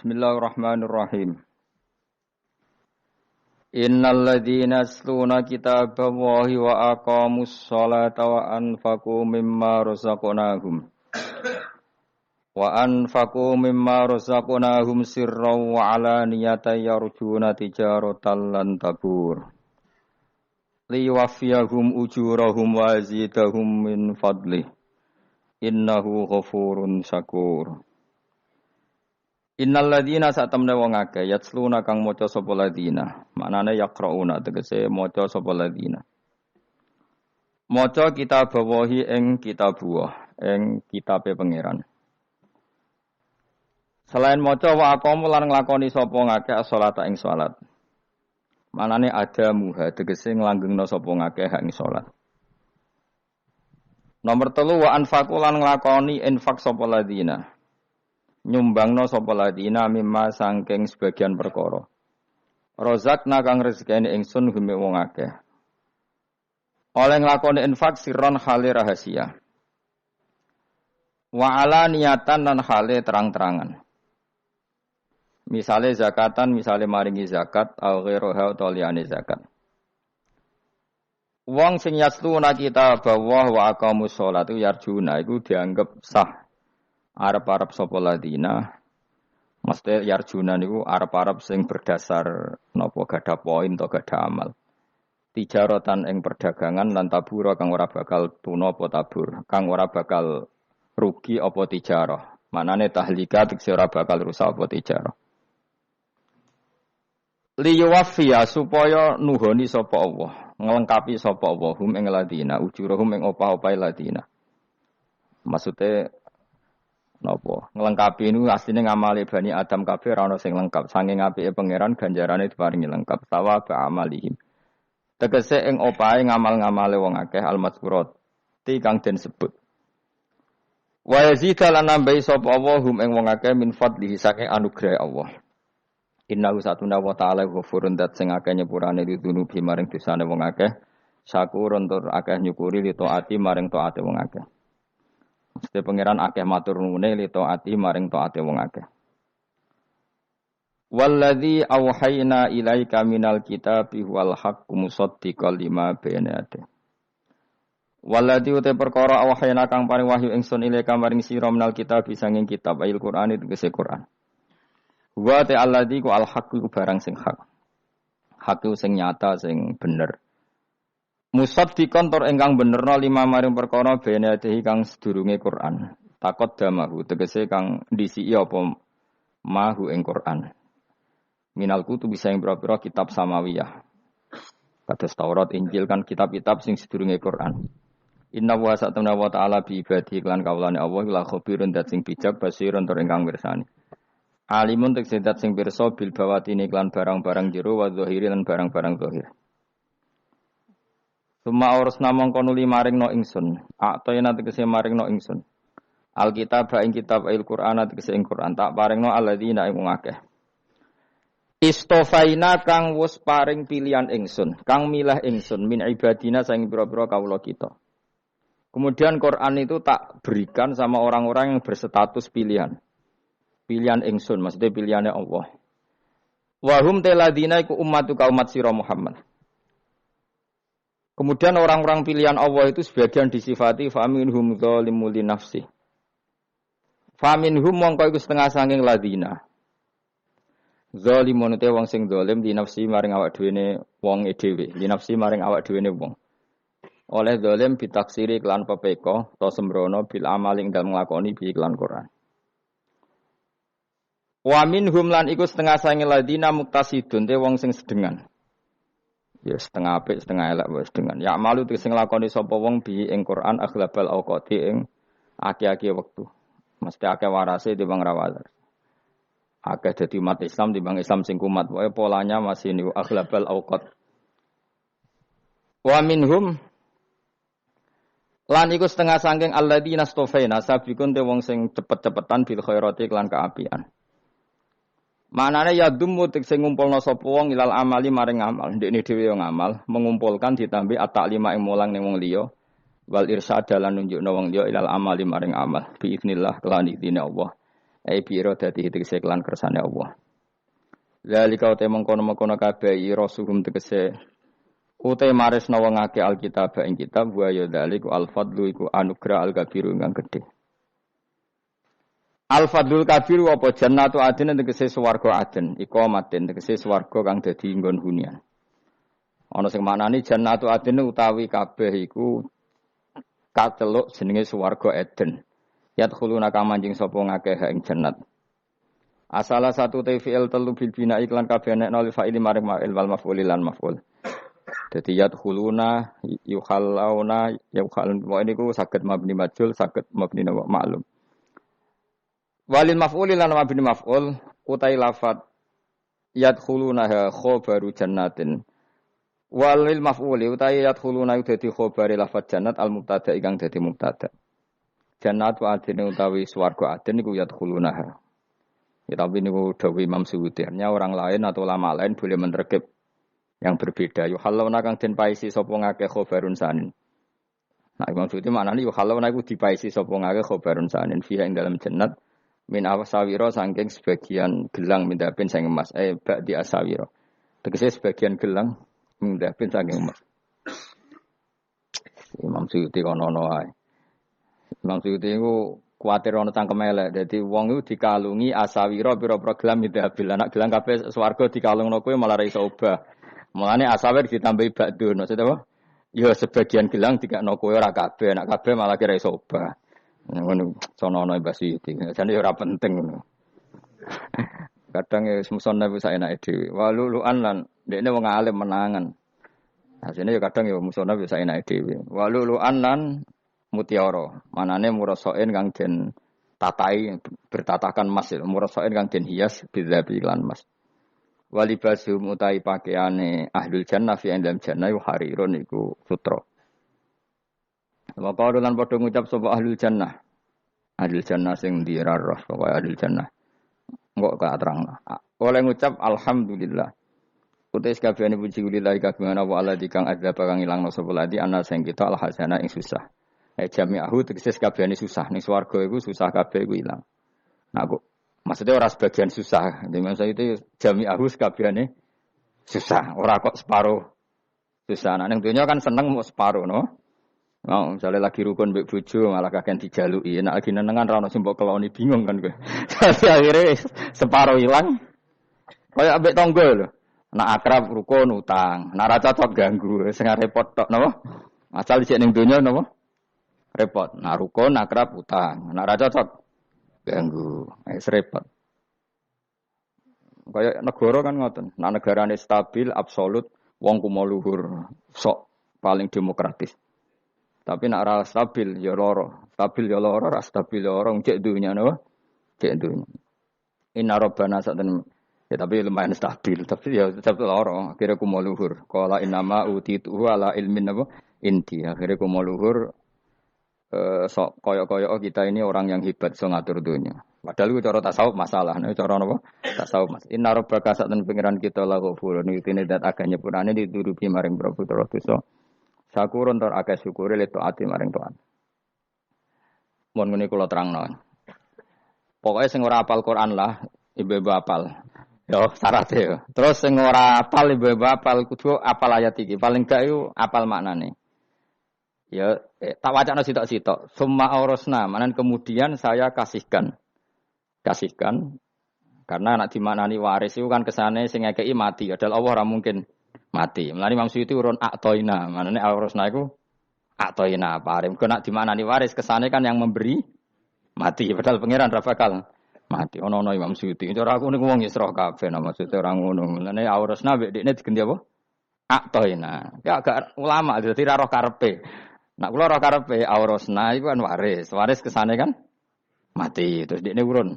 Bismillahirrahmanirrahim. Innal ladzina yasluna kitaballahi wa aqamus sholata wa anfaqu mimma razaqnahum sirran wa alaniyatan yarjuna tijaratan lan tabur. Liwaffiyahum ujurahum wa yazidahum min fadlih. Innahu ghafurun syakur. Innal ladzina satamna wong akeh yatsluna kang maca sapa ladzina maknane yaqrauna tegese maca sapa ladzina maca kitabawahi ing kitabuwah ing kitabe pangeran selain maca wa aqamu lan nglakoni sapa ngakeh as-sholata ing salat maknane ada muha tegese nglanggengna sapa ngakeh ing salat nomor 3 wa anfaqu lan nglakoni infak sapa ladzina nyumbangno sapa ladina mimma sangking sebagian perkara. Rozakna kang rezekine ingsun gume wong akeh. Oleh nglakoni infak sirron hale rahasia. Wa ala niatan lan hale terang-terangan. Misale zakatan, misale maringi zakat, au ghairuha utawa liyane zakat. Wong sing yasluna kita bawah wa aqamus sholatu yarjuna iku dianggep sah. Arab-arab sapa ladina mesti yarjuna niku arab-arab sing berdasar napa gadah poin to gadah amal tijaratan ing perdagangan lan tabura kang ora bakal tuna apa tabur kang ora bakal rugi apa tijarah manane tahlika tekse ora bakal rusak apa tijarah liyuwaffiya supaya nuhoni sapa Allah nglengkapi sapa Allah hum ing ladina ujurahum ing opah-opah ladina maksude napa nglengkapi niku asline ngamale Bani Adam kabeh ora ana sing lengkap saking apike pangeran ganjarane diparingi lengkap sawab amalihim tegese ing opahe ngamal-ngamale wong akeh al-mazkurat ti kang den sebut wa yazidal nambahi sapa Allah hum ing wong akeh min fadlihi saking anugerah Allah innahu satuna wa ta'ala ghafurun dat sing akeh nyepurane didunubi maring dosane wong akeh syakurun tur akeh nyukuri li taati maring taate wong akeh mesti pangeran akeh matur nuwune li taati maring taate wong akeh. Walladzi auhayna ilaika minal kitabi wal haqqu musaddiqal lima baina yadayhi. Walladzi uta perkara auhayna kang paring wahyu ingsun ilaika maring sira minal kitabi sanging kitab Al-Qur'an tegese Qur'an. Wa ta alladzi ku al haqqu barang sing hak. Hak sing nyata sing bener. Musaddiqan tur ingkang benerna lima maring perkara bene dehi kang sedurunge Quran. Takot damahu tegese kang ndisiki apa mahu ing Quran. Minal kutub bisa ing pira-pira kitab samawiyah. Kados Taurat, Injil kan kitab-kitab sing sedurunge Quran. Inna wa sa'tamna wa ta'ala bi ibadihi lan kaulane Allah la khabirun dat sing bijak basirun tur ingkang mirsani. Alimun tegese dat sing pirsa bil bawatini lan barang-barang jero wa zahiri lan barang-barang zahir. Suma urusna mongko nuli maringno ingsun. A'tayna tegese maringno ingsun. Alkitab ing kitab Al-Qur'an tegese ing Qur'an tak paringno alladzina ing akeh. Istofaina kang wis paring pilihan ingsun, kang milah ingsun min ibadina saing pira-pira kawula kita. Kemudian Qur'an itu tak berikan sama orang-orang yang berstatus pilihan. Pilihan ingsun maksudnya pilihannya Allah. Wa hum taladina iku ummatuka umat sira Muhammad. Kemudian orang-orang pilihan Allah itu sebagian disifati faminhum zalimul li nafsi. Faminhum mongko iku setengah saking ladina. Zalimun te wong sing zalim li nafsi maring awak dhewe wong dhewe, li nafsi maring awak dhewe wong. Oleh zalim bitaksiri kelan pepeko to sembrono bil amaling dalem nglakoni bi iklan Quran. Wa minhum lan iku setengah saking ladina muktasidun te wong sing sedengan. Ya setengah apik setengah elek wis dengan. Ya malu sing nglakoni sapa wong bi ing Quran aghlabal awqati ing aki-aki wektu. Mesti akeh warase timbang rawal. Akeh dadi umat Islam timbang Islam sing kumat. Pokoke polanya masih niku aghlabal awqat. Wa minhum lan iku setengah saking alladzina stofaina sabiqun te wong sing cepet-cepetan bil khairati lan kaapian. Manane ya dummu sing ngumpulna sapa wong ilal amali maring amal. Ndekne dhewe yo ngamal, mengumpulkan ditambi at-ta'lima ing mulang ning wong liya wal irsyad lan nunjukna wong liya ilal amali maring amal. Bi idznillah kelan idine Allah. biro dadi tegese kelan kersane Allah. Zalika uta mengkono-mengkono kabeh rasuhum tegese uta maresna wong akeh alkitab ing kitab wa ya dzaliku al-fadlu iku anugrah al-kabiru kang gedhe. Al-fadlul kabiru apa jannatu adin tegese swarga adin, iqamatin tegese swarga kang dadi nggon hunian. Ana sing maknani jannatu adin utawi kabeh iku kateluk jenenge swarga Eden. Yadkhuluna kang manjing sapa ngakeh ing jannat. Asala satu fi'il telu bil bina iklan kabeh nek nol fa'il maring ma'il wal maf'ul lan maf'ul. Dadi yadkhuluna yukhalluna yukhallun wa niku saged mabni majhul saged mabni ma'lum. Walil maf'ul lan mabni maf'ul utai lafat yadkhuluna khabaru jannatin. Walil maf'ul utai yadkhuluna dadi khabari lafat jannat al mubtada ingkang dadi mubtada. Jannatu adine utawi swarga adin niku yadkhuluna. Ya, tapi ini dawuh Imam Suyuti, orang lain atau ulama lain boleh menerkib yang berbeda. Yuhallawna kang den paisi sapa ngakeh khobarun sanin. Nah, Imam Suyuti maknane yuhallawna iku dipaisi sapa ngakeh khobarun sanin fiha ing dalam jannat min awsawira saking sebagian gelang mindapin sing emas. Ba'di asawira. Tegese sebagian gelang mindapin saking emas. Imam Suyuti kono wae. Imam Suyuti iku kuwatir ana cangkem elek. Dadi wong iku dikalungi asawira pira-pira gelang midhabil. Anak gelang kabeh swarga dikalungno kowe malah ra iso obah. Mulane asawir ditambahi ba'dun. Maksud apa? Ya sebagian gelang dikakno kowe ora kabeh, anak kabeh malah kira iso obah. Ngono sono ana mbah iki. Jane ya ora penting ngono. Kadang ya musonne wis enake dhewe. Waluluan lan dekne wong alim menangan. Asine ya kadang ya musonne wis enake dhewe. Waluluan lan mutiara, manane murasain kang den tatai bertatakan emas, murasain kang den hias bidzabi lan emas. Walibasum utai pakaiane ahlul jannah fi indam jannah harirun iku sutra. Maka lan padha ngucap sapa ahlul jannah. Ahlul jannah sing dirarah pokoke ahlul jannah. Engko ka terangna. Oleh ngucap alhamdulillah. Utai sakabehane puji lillahi kagungan wa ala dikang adzab kang ilangno sapa ladi ana sing kita al hasanah ing susah. Jami'ahu tegese kabehane susah ning swarga iku susah kabeh iku ilang. Nah kok maksudnya ora sebagian susah. Di masa itu jami'ahu kabehane susah, ora kok separuh susah. Nah ning donya kan seneng mau separuh no. Mau misalnya lagi rukun mbek bojo malah kakean dijaluki. Nek lagi nenengan ra ono sing mbok keloni bingung kan kowe. Akhire separuh ilang. Kaya ambek tangga lho. Nak akrab rukun utang, nak ra cocok ganggu, sing repot tok napa? Asal dicek ning donya napa? Repot. Nah rukun akrab utang. Nah ra cocok ganggu. Repot. Kayak negara kan ngoten. Nah negarane stabil absolut wong kumo luhur sok paling demokratis. Tapi nak ra stabil ya lara. Stabil ya lara, ra stabil ya lara cek dunya napa? Cek dunya. Inna rabbana sa'atan ya tapi lumayan stabil. Tapi ya tetap lara. Akhire kumo luhur. Qala innama utitu ala ilmin apa? Inti. Akhire kumo luhur sok koyok-koyok kita ini orang yang hebat so ngatur dunia. Padahal itu cara tasawuf masalah. Nek cara napa? Tasawuf mas. Inna rabbaka sa'atan pengiran kita la ghafurun. Iki dat agane purane diturupi maring Prabu dosa. Sakurun tor akeh syukure le taati maring taat. Mun ngene kula terangno. Pokoke sing ora hafal Quran lah, ibu-ibu hafal. Yo syaratnya. Terus sing ora hafal ibu-ibu hafal kudu hafal ayat iki. Paling gak yo hafal maknane. Ya, tak wacana sitok-sitok. Summa aurasna, manan kemudian saya kasihkan. Karena anak dimaknani waris itu kan kesane sing ngekeki mati. Padahal Allah ora mungkin mati. Mulane Imam Suyuti urun atoina, manane aurasna iku atoina paring. Kok nak dimaknani waris kesane kan yang memberi mati. Padahal pangeran ra bakal mati. Ono Imam Suyuti. Cara aku niku wong Isra kabeh nah maksudnya ora ngono. Mulane aurasna mek dekne diganti apa? Atoina. Ya agak ulama dadi ra roh karepe. Nak kula ora karepe aurasna iku kan waris. Waris kesane kan mati. Terus dekne urun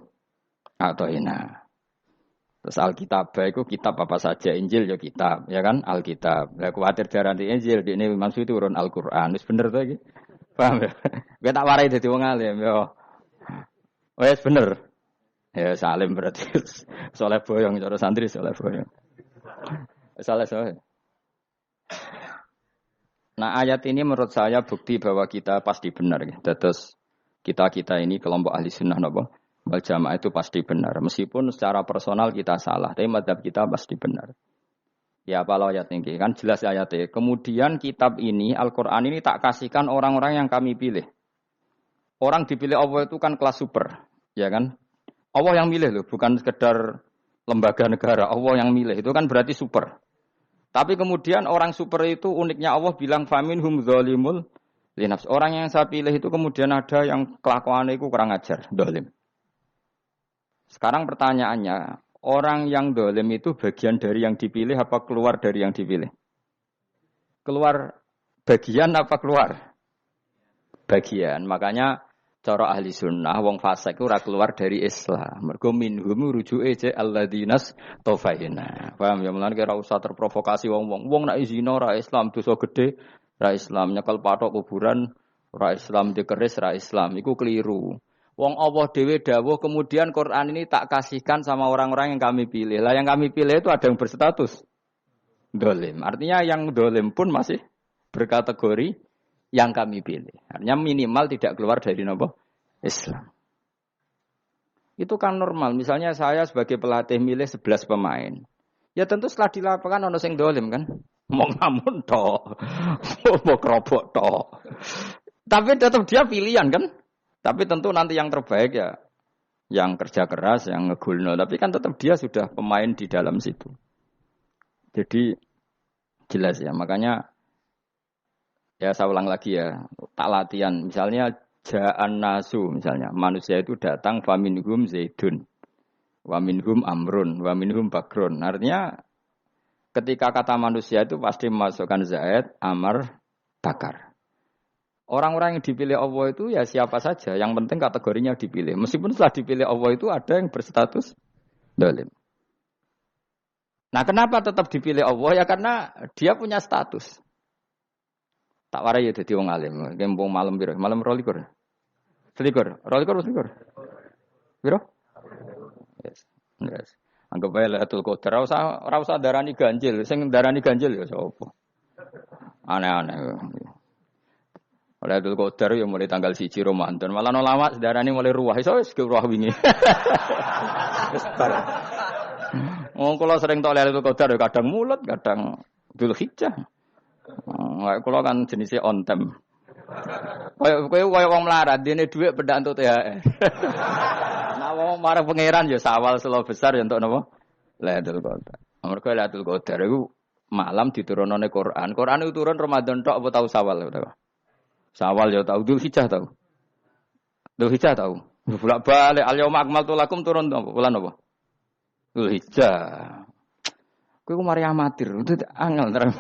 atoina. Terus Alkitab itu kitab apa saja, Injil ya kitab, ya kan? Alkitab. Lah kuwatir darani Injil, dene maksud itu urun Al-Qur'an. Wis bener to iki? Paham ya? Kowe tak warai dadi wong alim ya. Wis bener. Ya salim berarti. Soleh boyong cara santri soleh boyong. Soleh. Nah, ayat ini menurut saya bukti bahwa kita pasti benar ya. Terus kita ini kelompok ahli sunnah napa? wal jamaah itu pasti benar. Meskipun secara personal kita salah, tapi mazhab kita pasti benar. Ya apa ayat ini kan jelas ayatnya. Kemudian kitab ini Al-Qur'an ini tak kasihkan orang-orang yang kami pilih. Orang dipilih Allah itu kan kelas super, ya kan? Allah yang milih loh, bukan sekedar lembaga negara. Allah yang milih itu kan berarti super. Tapi kemudian orang super itu uniknya Allah bilang faminhum zalimul linafs. Orang yang saya pilih itu kemudian ada yang kelakuannya itu kurang ajar, zalim. Sekarang pertanyaannya, orang yang zalim itu bagian dari yang dipilih apa keluar dari yang dipilih? Keluar bagian apa keluar? Bagian. Makanya cara ahli sunnah wong fasik ora keluar dari Islam. Mergo minhum rujuke je alladinas tofaina. Paham ya mulane ora usah terprovokasi wong-wong. Wong nek zina ora Islam dosa gedhe, ora Islam nyekel patok kuburan, ora Islam dikeris, ora Islam. Iku keliru. Wong Allah dhewe dawuh kemudian Quran ini tak kasihkan sama orang-orang yang kami pilih. Lah yang kami pilih itu ada yang berstatus dolim. Artinya yang dolim pun masih berkategori yang kami pilih. Artinya minimal tidak keluar dari Islam. Itu kan normal. Misalnya saya sebagai pelatih milih 11 pemain. Ya tentu setelah di lapangan ono sing dolim kan. Mau ngamun toh. Mau kerobok toh. Tapi tetap dia pilihan kan. Tapi tentu nanti yang terbaik ya yang kerja keras, yang ngegulno. Tapi kan tetap dia sudah pemain di dalam situ. Jadi jelas ya. Makanya ya saya ulang lagi ya, tak latihan. Misalnya ja'an nasu, misalnya manusia itu datang faminhum zaidun, waminhum amrun, waminhum bakrun. Artinya ketika kata manusia itu pasti memasukkan zaid, amr, bakar. Orang-orang yang dipilih Allah itu ya siapa saja, yang penting kategorinya dipilih. Meskipun setelah dipilih Allah itu ada yang berstatus dolim. Nah kenapa tetap dipilih Allah? Ya karena dia punya status. Tak warai ya dadi wong alim. Kembung malam piro? Malam 12. Selikur. 12 piro? Yes. Yes. Anggap bae Lailatul Qadar ora usah darani ganjil. Sing darani ganjil ya sapa? Aneh-aneh. Lailatul Qadar ya mulai tanggal 1 Ramadan. Malah ulama sedarani mulai ruwah. Iso wis ke ruwah wingi. Wong kula sering tok Lailatul Qadar ya kadang mulut, kadang Dzulhijjah. Kula kan jenisnya on time. Kowe wong melarat, dene dhuwit pendak entuk THR. Nah wong marang pangeran ya sawal selo besar ya entuk napa? Lailatul Qadar. Amarga Lailatul Qadar iku malam diturunane Quran. Quran itu turun Ramadan tok apa tau sawal ta? Sawal ya tau, Dzulhijjah tau. Dzulhijjah tau. Bolak-balik al-yauma akmaltu lakum turun apa? Bulan apa? Dzulhijjah. Kowe ku mari amatir, itu angel terus.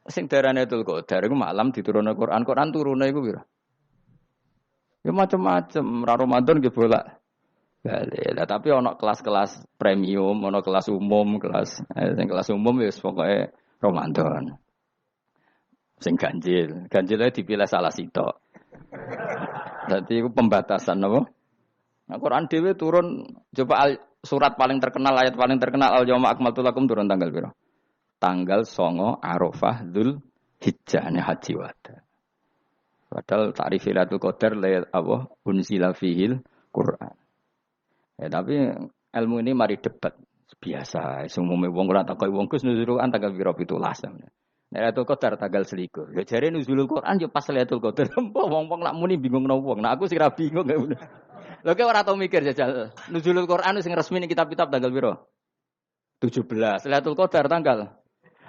Sing darane Lailatul Qadar iku malam diturunne Quran. Quran turune iku pira? Ya macam-macam, ra Ramadan nggih bolak. Balik. Lah tapi ana kelas-kelas premium, ana kelas umum, sing kelas umum wis pokoke Ramadan. Sing ganjil dipilih salah sitok. Dadi iku pembatasan apa? Nah, Quran dhewe turun coba surat paling terkenal, ayat paling terkenal al-yauma akmaltu lakum turun tanggal pira? Tanggal 9 Arafah Dzulhijjah haji wada. Padahal ta'rif Lailatul Qadar apa unzila fihil Quran. Ya tapi ilmu ini mari debat biasa. Umume wong ora takoki wong Gus nuzul Quran tanggal pira 17. Lailatul Qadar tanggal 21. Ya jare nuzulul Quran yo pas Lailatul Qadar. Wong-wong nak muni bingung nang wong. Nah aku sing ra bingung. Lho kok ora tau mikir jajal. Nuzulul Quran sing resmi ning kitab-kitab tanggal pira? 17. Lailatul Qadar tanggal.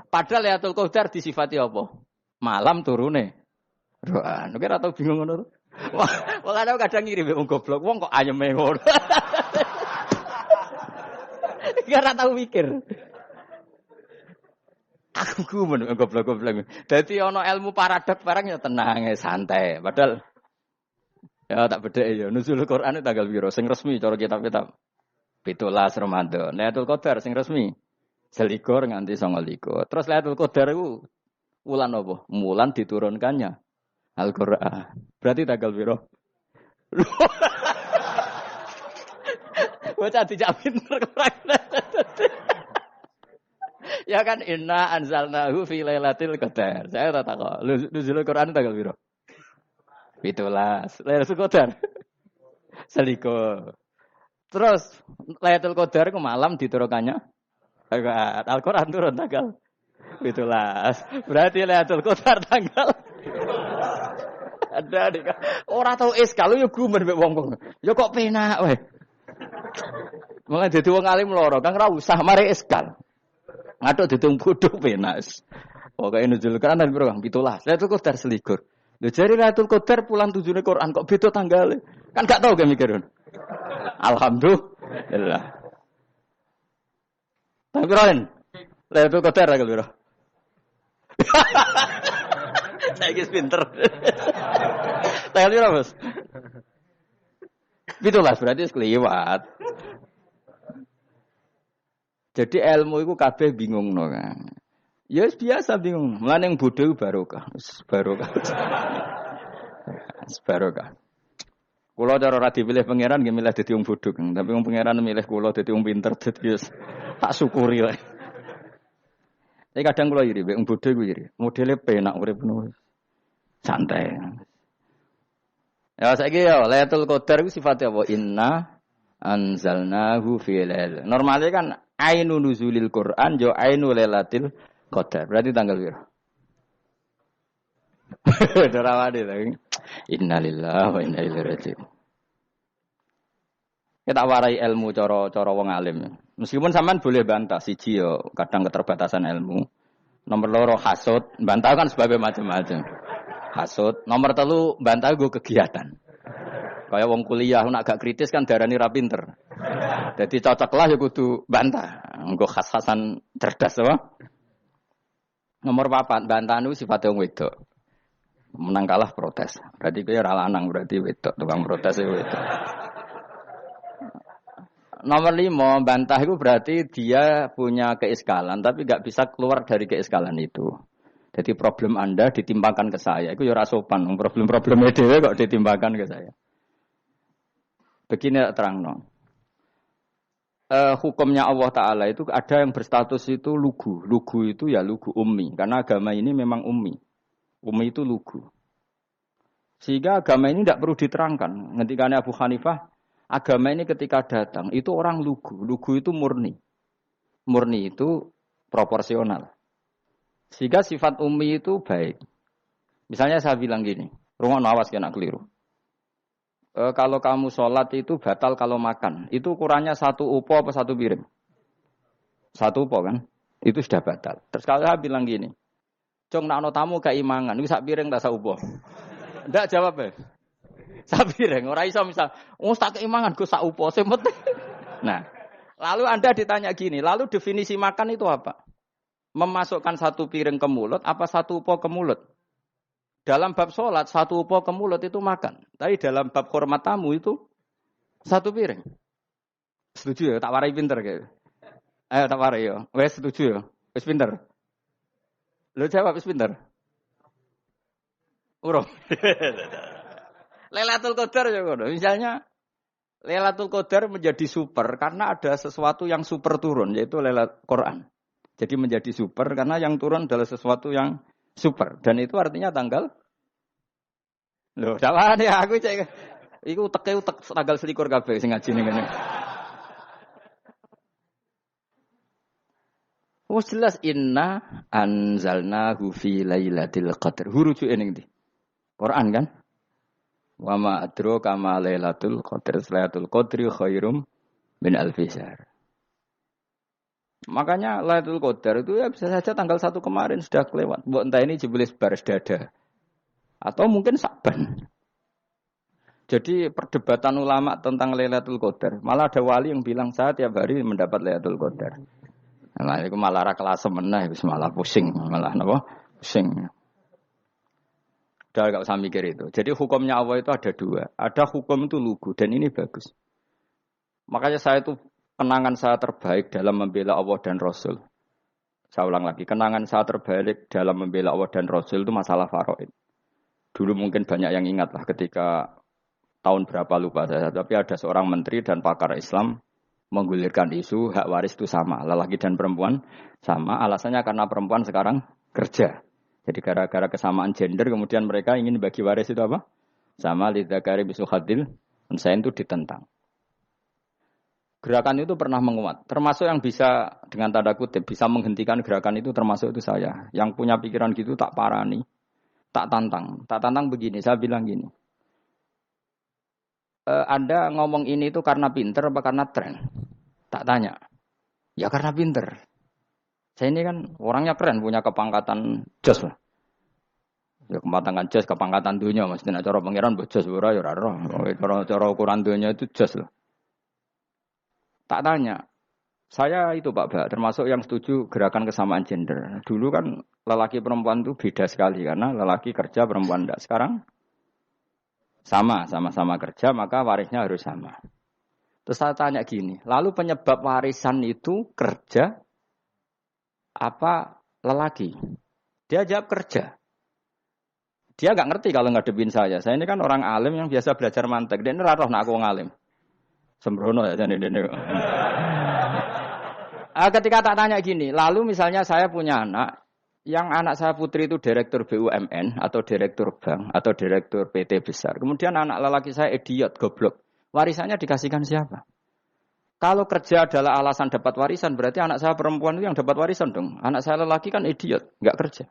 Padahal Lailatul Qadar disifati apa? Malam turune. Quran. Nek ora tau bingung ngono. Wong kadang ngirim wong goblok. Wong kok ayeme ngono. Ora tau mikir. Aku men goblok-goblok. Dadi ana ilmu paradok barang ya tenang santai. Padahal ya tak bedhek ya nuzul Quran tanggal piro sing resmi cara kitab-kitab. 17 Ramadan. Lailatul Qadar sing resmi 21 nganti 29. Terus Lailatul Qadar iku wulan apa? Wulan diturunkannya Al-Qur'an. Berarti tanggal piro? Bocah dijak pinter ya kan inna anzalnahu fi lailatul qadar. Saya tak tahu. Nuzul Quran tanggal piro? 17. Lailatul Qadar. Selikur. Terus Lailatul Qadar ku malam diturunkannya Al-Qur'an turun tanggal 17. Berarti Lailatul Qadar tanggal ada nih. Ora tau iskal yo gumen mek wong-wong. Yo kok penak wae. Mulai dadi wong alim loro, Kang ora usah mari iskal. Ngaduk ditung bodho penak. Pokoke nuzul Quran dan piro Kang 17. Lailatul Qadar selikur. Lho jare Lailatul Qadar pulang tujune Quran kok beda tanggale. Kan gak tau ge mikir. Alhamdulillah. Tapi Ron, Lailatul Qadar tanggal piro? Saya guys pinter. Tanggal piro, Bos? 17 berarti sekeliwat. Jadi ilmu itu kabeh bingung no kan. Ya biasa bingung. Mulane yang bodoh barokah. Barokah. Barokah. Kula cara ora dipilih pangeran nggih milih dadi wong bodoh, tapi wong pangeran milih kula dadi wong pinter dadi tak syukuri wae. Tapi kadang kula iri, wong bodoh iku iri. Modele penak urip ngono. Santai. Ya saiki ya Lailatul Qadar iku sifate apa? Inna anzalnahu fi lail. Normale kan ainu nuzulil Quran yo ainu Lailatul Qadar. Berarti tanggal piro? Dorawade ta. Innalillahi wa inna ilaihi raji'un. Kita warai ilmu cara wong alim. Meskipun sampean boleh bantah siji yo kadang keterbatasan ilmu. Nomor loro hasud, bantah kan sebabnya macam-macam. Hasud, nomor 3 bantah go kegiatan. Kayak wong kuliah nak gak kritis kan darani ra pinter. Jadi cocoklah ya kudu bantah. Nggo khas-khasan cerdas apa? Nomor 4 bantah niku sifate wong wedok. Menang kalah protes. Berarti kowe ora lanang berarti wedok tukang protes wedok. Nomor 5 bantah itu berarti dia punya keiskalan tapi gak bisa keluar dari keiskalan itu. Jadi problem Anda ditimbangkan ke saya. Itu ya ora sopan. Problem-problemnya dhewe kok ditimbangkan ke saya. Begini terangno. Hukumnya Allah Ta'ala itu ada yang berstatus itu lugu. Lugu itu ya lugu ummi. Karena agama ini memang ummi. Ummi itu lugu. Sehingga agama ini tidak perlu diterangkan. Ngendikane Abu Hanifah, agama ini ketika datang, itu orang lugu. Lugu itu murni. Murni itu proporsional. Sehingga sifat ummi itu baik. Misalnya saya bilang gini, rungokno awas kena keliru. Kalau kamu sholat itu batal kalau makan. Itu ukurannya 1 upo apa 1 piring? 1 upo kan? Itu sudah batal. Terus kalau saya bilang gini, Cung nak ono tamu keimangan, itu 1 piring tak 1 upo. Ndak jawab ya. 1 piring, ora iso misal, tak keimangan gue 1 upo. Nah, lalu Anda ditanya gini, lalu definisi makan itu apa? Memasukkan 1 piring ke mulut, apa 1 upo ke mulut? Dalam bab sholat, 1 upo ke mulut itu makan. Tapi dalam bab hormat tamu itu 1 piring. Setuju ya? Tak warai pinter kayak. Ayo tak warai ya. Wes setuju ya? Wes pinter. Lo jawab wes pinter. Urung. Lailatul Qadar ya ngono. Misalnya Lailatul Qadar menjadi super karena ada sesuatu yang super turun yaitu Lailatul Quran. Jadi menjadi super karena yang turun adalah sesuatu yang super dan itu artinya tanggal. Loh, sawane aku cek. Iku utek tanggal 21 kabeh sing ngaji ning ngene. Wes jelas inna anzalnahu fi lailatul qadar. Hurujuke ning ndi? Quran kan? Wa ma adraka ma lailatul qadar. Lailatul qadri khairum min alfi syahr. Makanya Lailatul Qadar itu ya bisa saja tanggal 1 kemarin sudah kelewat. Mbok entah ini jebelis baris dada. Atau mungkin Sa'ban. Jadi perdebatan ulama tentang Lailatul Qadar. Malah ada wali yang bilang saya tiap hari mendapat Lailatul Qadar. Nah, itu malah ra kelas meneh wis malah pusing, malah napa? Pusing. Udah enggak usah mikir itu. Jadi hukumnya Allah itu ada 2. Ada hukum itu lugu dan ini bagus. Makanya saya itu kenangan saya terbaik dalam membela Allah dan Rasul. Saya ulang lagi, kenangan saya terbaik dalam membela Allah dan Rasul itu masalah faraid. Dulu mungkin banyak yang ingat lah ketika tahun berapa lupa saya, tapi ada seorang menteri dan pakar Islam menggulirkan isu hak waris itu sama, lelaki dan perempuan sama, alasannya karena perempuan sekarang kerja. Jadi gara-gara kesamaan gender kemudian mereka ingin bagi waris itu apa? Sama lidzakari bisu hadil unsain itu ditentang. Gerakan itu pernah menguat. Termasuk yang bisa dengan tanda kutip bisa menghentikan gerakan itu termasuk itu saya. Yang punya pikiran gitu tak parani, tak tantang. Tak tantang begini, saya bilang gini. Anda ngomong ini itu karena pinter apa karena tren? Tak tanya. Ya karena pinter. Saya ini kan orangnya keren, punya kepangkatan jos lah. Ya kepangkatan jos, kepangkatan dunia. Maksudnya cara pangeran bojos ora ya ora roh. Cara ukuran dunia itu jos lah. Tak tanya, saya itu Pak, termasuk yang setuju gerakan kesamaan gender. Dulu kan lelaki perempuan itu beda sekali karena lelaki kerja perempuan tidak. Sekarang sama-sama kerja maka warisnya harus sama. Terus saya tanya gini, lalu penyebab warisan itu kerja apa lelaki? Dia jawab kerja. Dia nggak ngerti kalau ngadepin saya. Saya ini kan orang alim yang biasa belajar mantek. Dia ini roh nak aku ngalim. Sembrono ya jadi ini. Ketika tak tanya gini, lalu misalnya saya punya anak, yang anak saya putri itu direktur BUMN atau direktur bank atau direktur PT besar. Kemudian anak lelaki saya idiot, goblok. Warisannya dikasihkan siapa? Kalau kerja adalah alasan dapat warisan, berarti anak saya perempuan itu yang dapat warisan dong. Anak saya lelaki kan idiot, nggak kerja.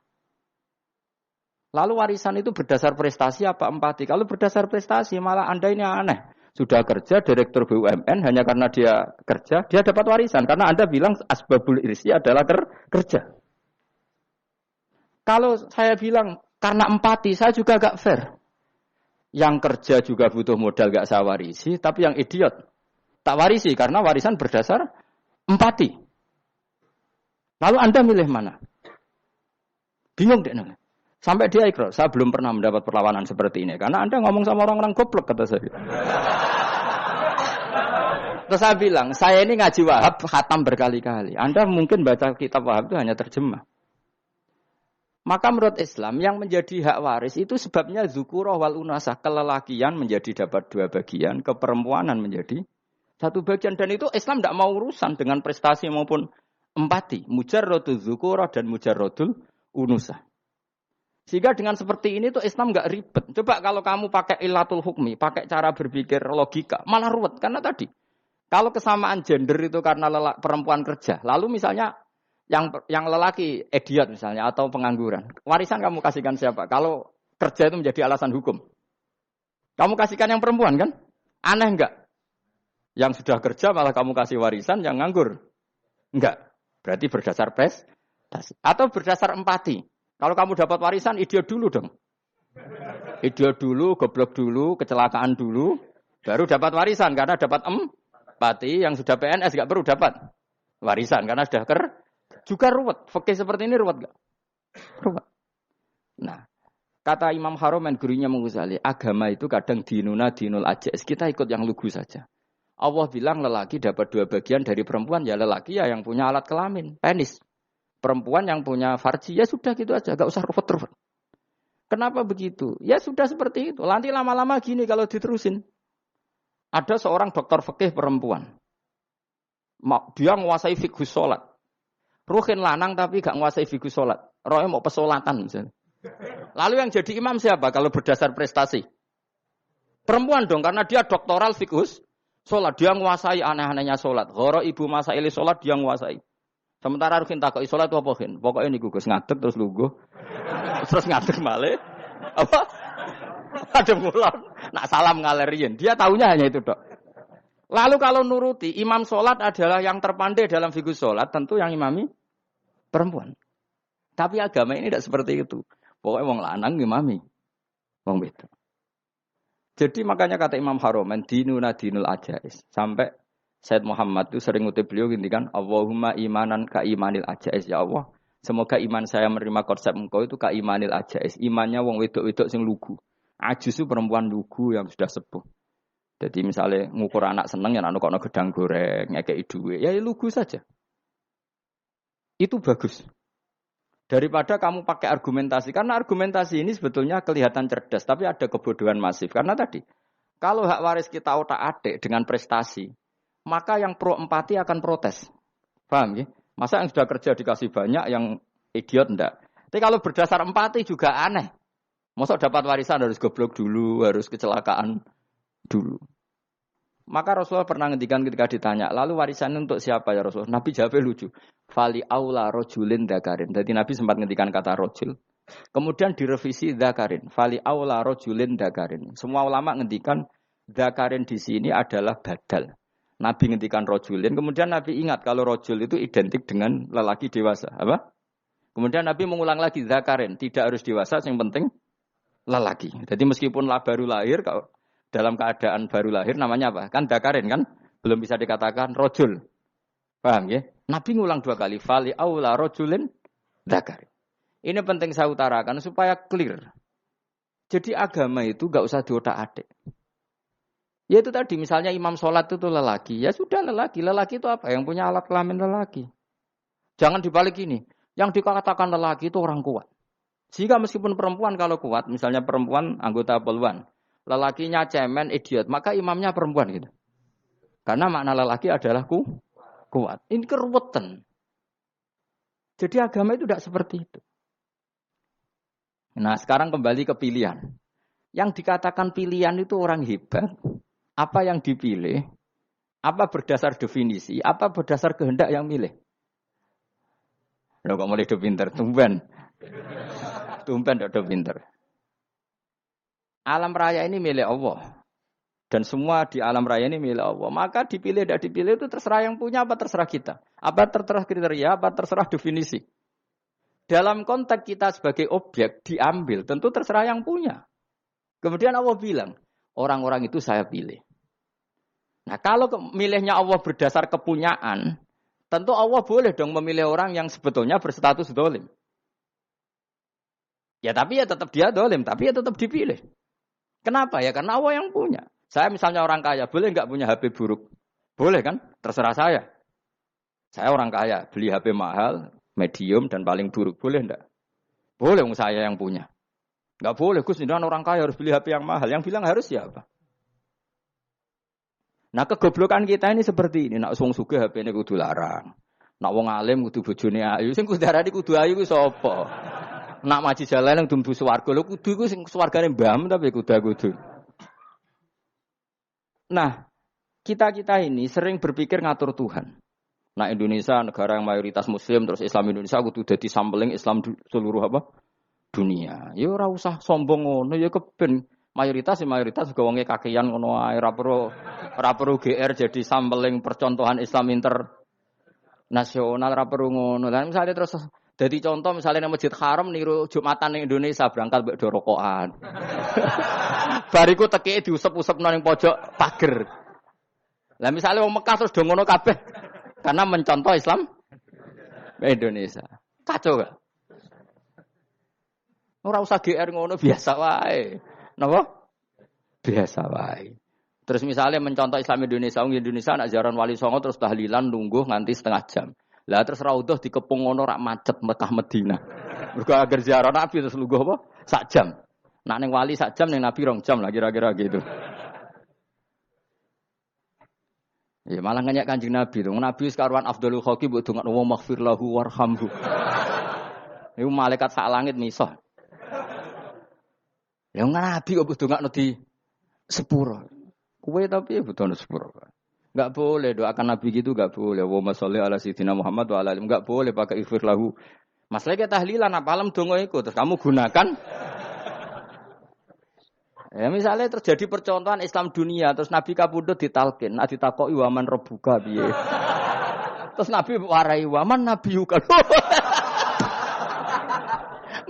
Lalu warisan itu berdasar prestasi apa empati? Kalau berdasar prestasi, malah Anda ini aneh. Sudah kerja direktur BUMN hanya karena dia kerja, dia dapat warisan. Karena Anda bilang asbabul irsi adalah kerja. Kalau saya bilang karena empati, saya juga gak fair. Yang kerja juga butuh modal gak saya warisi, tapi yang idiot tak warisi karena warisan berdasar empati. Lalu Anda milih mana? Bingung deh. Sampai dia ikrar, saya belum pernah mendapat perlawanan seperti ini. Karena Anda ngomong sama orang-orang goblok, kata saya. Terus saya bilang, saya ini ngaji Wahab, khatam berkali-kali. Anda mungkin baca kitab Wahab itu hanya terjemah. Maka menurut Islam, yang menjadi hak waris itu sebabnya zukurah wal unasah. Kelelakian menjadi dapat 2 bagian, keperempuanan menjadi 1 bagian. Dan itu Islam tidak mau urusan dengan prestasi maupun empati. Mujarrodul zukurah dan mujarrodul unusah. Sehingga dengan seperti ini tuh Islam nggak ribet. Coba kalau kamu pakai ilatul hukmi, pakai cara berpikir logika, malah ruwet. Karena tadi, kalau kesamaan gender itu karena perempuan kerja, lalu misalnya yang lelaki idiot misalnya atau pengangguran, warisan kamu kasihkan siapa? Kalau kerja itu menjadi alasan hukum, kamu kasihkan yang perempuan kan? Aneh enggak? Yang sudah kerja malah kamu kasih warisan, yang nganggur enggak? Berarti berdasar prestasi atau berdasar empati. Kalau kamu dapat warisan, idiot dulu dong. Idiot dulu, goblok dulu, kecelakaan dulu, baru dapat warisan karena dapat empati. Yang sudah PNS nggak perlu dapat warisan karena sudah juga ruwet. Fikih seperti ini ruwet nggak? Ruwet. Nah, kata Imam Haromen gurunya Menguzali, agama itu kadang dinuna dinul ajais. Kita ikut yang lugu saja. Allah bilang lelaki dapat 2 bagian dari perempuan, ya lelaki ya yang punya alat kelamin, penis. Perempuan yang punya farji, ya sudah gitu aja, gak usah ruwet-ruwet. Kenapa begitu? Ya sudah seperti itu. Nanti lama-lama gini kalau diterusin. Ada seorang dokter fikih perempuan. Dia menguasai fikih sholat. Ruhin lanang tapi gak menguasai fikih sholat. Rohnya mau pesolatan misalnya. Lalu yang jadi imam siapa kalau berdasar prestasi? Perempuan dong, karena dia doktoral fikih sholat. Dia menguasai aneh-anehnya sholat. Horo ibu masaili sholat dia menguasai. Sementara Ruhin takoi sholat apa Ruhin? Pokoknya ini gugus ngadeg terus lugu. Terus ngadeg malih. Apa? Ada mulon. Nak salam ngalerian. Dia tahunya hanya itu dok. Lalu kalau nuruti, imam sholat adalah yang terpandai dalam fikih sholat. Tentu yang imami perempuan. Tapi agama ini tidak seperti itu. Pokoknya wong lanang imami. Wong beda. Jadi makanya kata Imam Haromen, dinuna dinul ajais. Sampai Said Muhammad itu sering ngutip beliau gini kan, Allahumma imanan ka imanil ajais, ya Allah. Semoga iman saya menerima konsep engkau itu ka imanil ajais. Imannya wong wedok-wedok sing lugu. Ajus itu perempuan lugu yang sudah sepuh. Jadi misalnya ngukur anak seneng ya anak kono gedang goreng, ngekei duwe, ya lugu saja. Itu bagus. Daripada kamu pakai argumentasi, karena argumentasi ini sebetulnya kelihatan cerdas, tapi ada kebodohan masif. Karena tadi, kalau hak waris kita otak-atik dengan prestasi, maka yang pro empati akan protes. Paham ya? Masa yang sudah kerja dikasih banyak, yang idiot enggak. Tapi kalau berdasar empati juga aneh. Mosok dapat warisan harus goblok dulu, harus kecelakaan dulu. Maka Rasulullah pernah ngendikan ketika ditanya, lalu warisan untuk siapa ya Rasul? Nabi jawabnya lucu. Fali aula rojulin dakarin. Jadi Nabi sempat ngendikan kata rojul. Kemudian direvisi dakarin. Fali aula rojulin dakarin. Semua ulama ngendikan dakarin di sini adalah badal. Nabi ngendikan rojulin. Kemudian Nabi ingat kalau rojul itu identik dengan lelaki dewasa. Apa? Kemudian Nabi mengulang lagi dakarin. Tidak harus dewasa, yang penting lelaki. Jadi meskipun baru lahir, kalau dalam keadaan baru lahir namanya apa? Kan dakarin kan? Belum bisa dikatakan rojul. Paham ya? Nabi ngulang 2 kali. Fali aula rojulin dakarin. Ini penting saya utarakan supaya clear. Jadi agama itu gak usah diotak-atik. Ya itu tadi misalnya imam sholat itu lelaki. Ya sudah lelaki. Lelaki itu apa? Yang punya alat kelamin lelaki. Jangan dibalik ini. Yang dikatakan lelaki itu orang kuat. Jika meskipun perempuan kalau kuat, misalnya perempuan anggota poluan, lelakinya cemen, idiot, maka imamnya perempuan gitu. Karena makna lelaki adalah kuat. Ini keruwetan. Jadi agama itu tidak seperti itu. Nah sekarang kembali ke pilihan. Yang dikatakan pilihan itu orang hebat. Apa yang dipilih? Apa berdasar definisi? Apa berdasar kehendak yang milih? Loh kok mulai do pinter? Tumben do pinter. Alam raya ini milik Allah. Dan semua di alam raya ini milik Allah. Maka dipilih tidak dipilih itu terserah yang punya apa terserah kita. Apa terserah kriteria, apa terserah definisi. Dalam konteks kita sebagai objek diambil, tentu terserah yang punya. Kemudian Allah bilang, orang-orang itu saya pilih. Nah kalau milihnya Allah berdasar kepunyaan, tentu Allah boleh dong memilih orang yang sebetulnya berstatus dolim. Ya tapi ya tetap dia dolim, tapi ya tetap dipilih. Kenapa ya? Karena Allah yang punya. Saya misalnya orang kaya, boleh nggak punya HP buruk? Boleh kan? Terserah saya. Saya orang kaya, beli HP mahal, medium dan paling buruk. Boleh enggak? Boleh saya yang punya. Enggak boleh, Gus, ini orang kaya harus beli HP yang mahal. Yang bilang harus siapa? Nah kegoblokan kita ini seperti ini. Nak wong sugih HP ini kudu larang. Nak wong alim kudu bojone ayu. Sing kudu darani kudu ayu ku sapa? Nak maji jalan yang dumbu swarga lho kudu iku sing swargane mbam tapi kudu. Nah, kita ini sering berpikir ngatur Tuhan. Nah, Indonesia negara yang mayoritas muslim terus Islam Indonesia kudu dadi sampling Islam seluruh apa? Dunia. Ya ora usah sombong ngono ya keben mayoritas juga wonge kakean ngono ae ora perlu GR jadi sampling percontohan Islam internasional ora perlu ngono. Lah misale terus jadi contoh misalnya nang Masjid Haram niru Jumatan ning Indonesia berangkat mbek do rokokan. Bariku tekike diusep-usep nang pojok pager. Lah misalnya wong Mekah terus do ngono kabeh karena mencontoh Islam Indonesia. Kacau gak? Ora usah GR ngono biasa wae. Napa? Biasa wae. Terus misalnya mencontoh Islam Indonesia, wong Indonesia nak ziarah Wali Songo terus tahlilan nunggu nganti setengah jam. Lah terus raudhah dikepung ngono rak macet Mekah Madinah. Mergo agar ziarah Nabi terus lungguh apa? Sak jam. Nak ning wali sak jam ning Nabi 2 jam lah kira-kira gitu. Ya malah nganyak Kanjeng Nabi to. Nabi sekaruan Afdhalul Khalqi mbok dongakno wa maghfir lahu warhamhu. Iku malaikat sak langit misah. Ya Nabi kok mbok dongakno di sepuro. Kowe tapi ya butuh sepuro. Enggak boleh doakan Nabi gitu, enggak boleh. Wa sholli ala sayyidina Muhammad wa ala alihi. Enggak boleh pakai ighfir lahu. Masalah kita tahlilan apa alam donga iku terus kamu gunakan. Ya misalnya terjadi percontohan Islam dunia terus Nabi kapundhut ditalkin, nak ditakoki waman rebuka piye. Terus Nabi warai waman nabiyuka.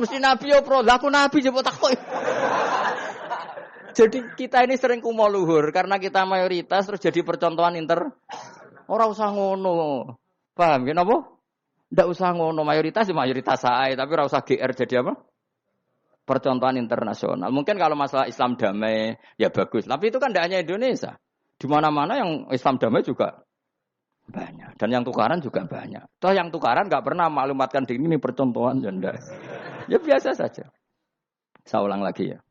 Mesti Nabi yo pro, lah aku Nabi jebok takoki. Jadi kita ini sering kumo luhur karena kita mayoritas terus jadi percontohan ora usah ngono. Paham ya napa? Ndak usah ngono, mayoritas ya mayoritas ae, tapi ora usah GR jadi apa? Percontohan internasional. Mungkin kalau masalah Islam damai ya bagus, tapi itu kan tidak hanya Indonesia. Di mana-mana yang Islam damai juga banyak dan yang tukaran juga banyak. Toh yang tukaran enggak pernah maklumatkan diri ini percontohan janda. Ya biasa saja. Saya ulang lagi ya.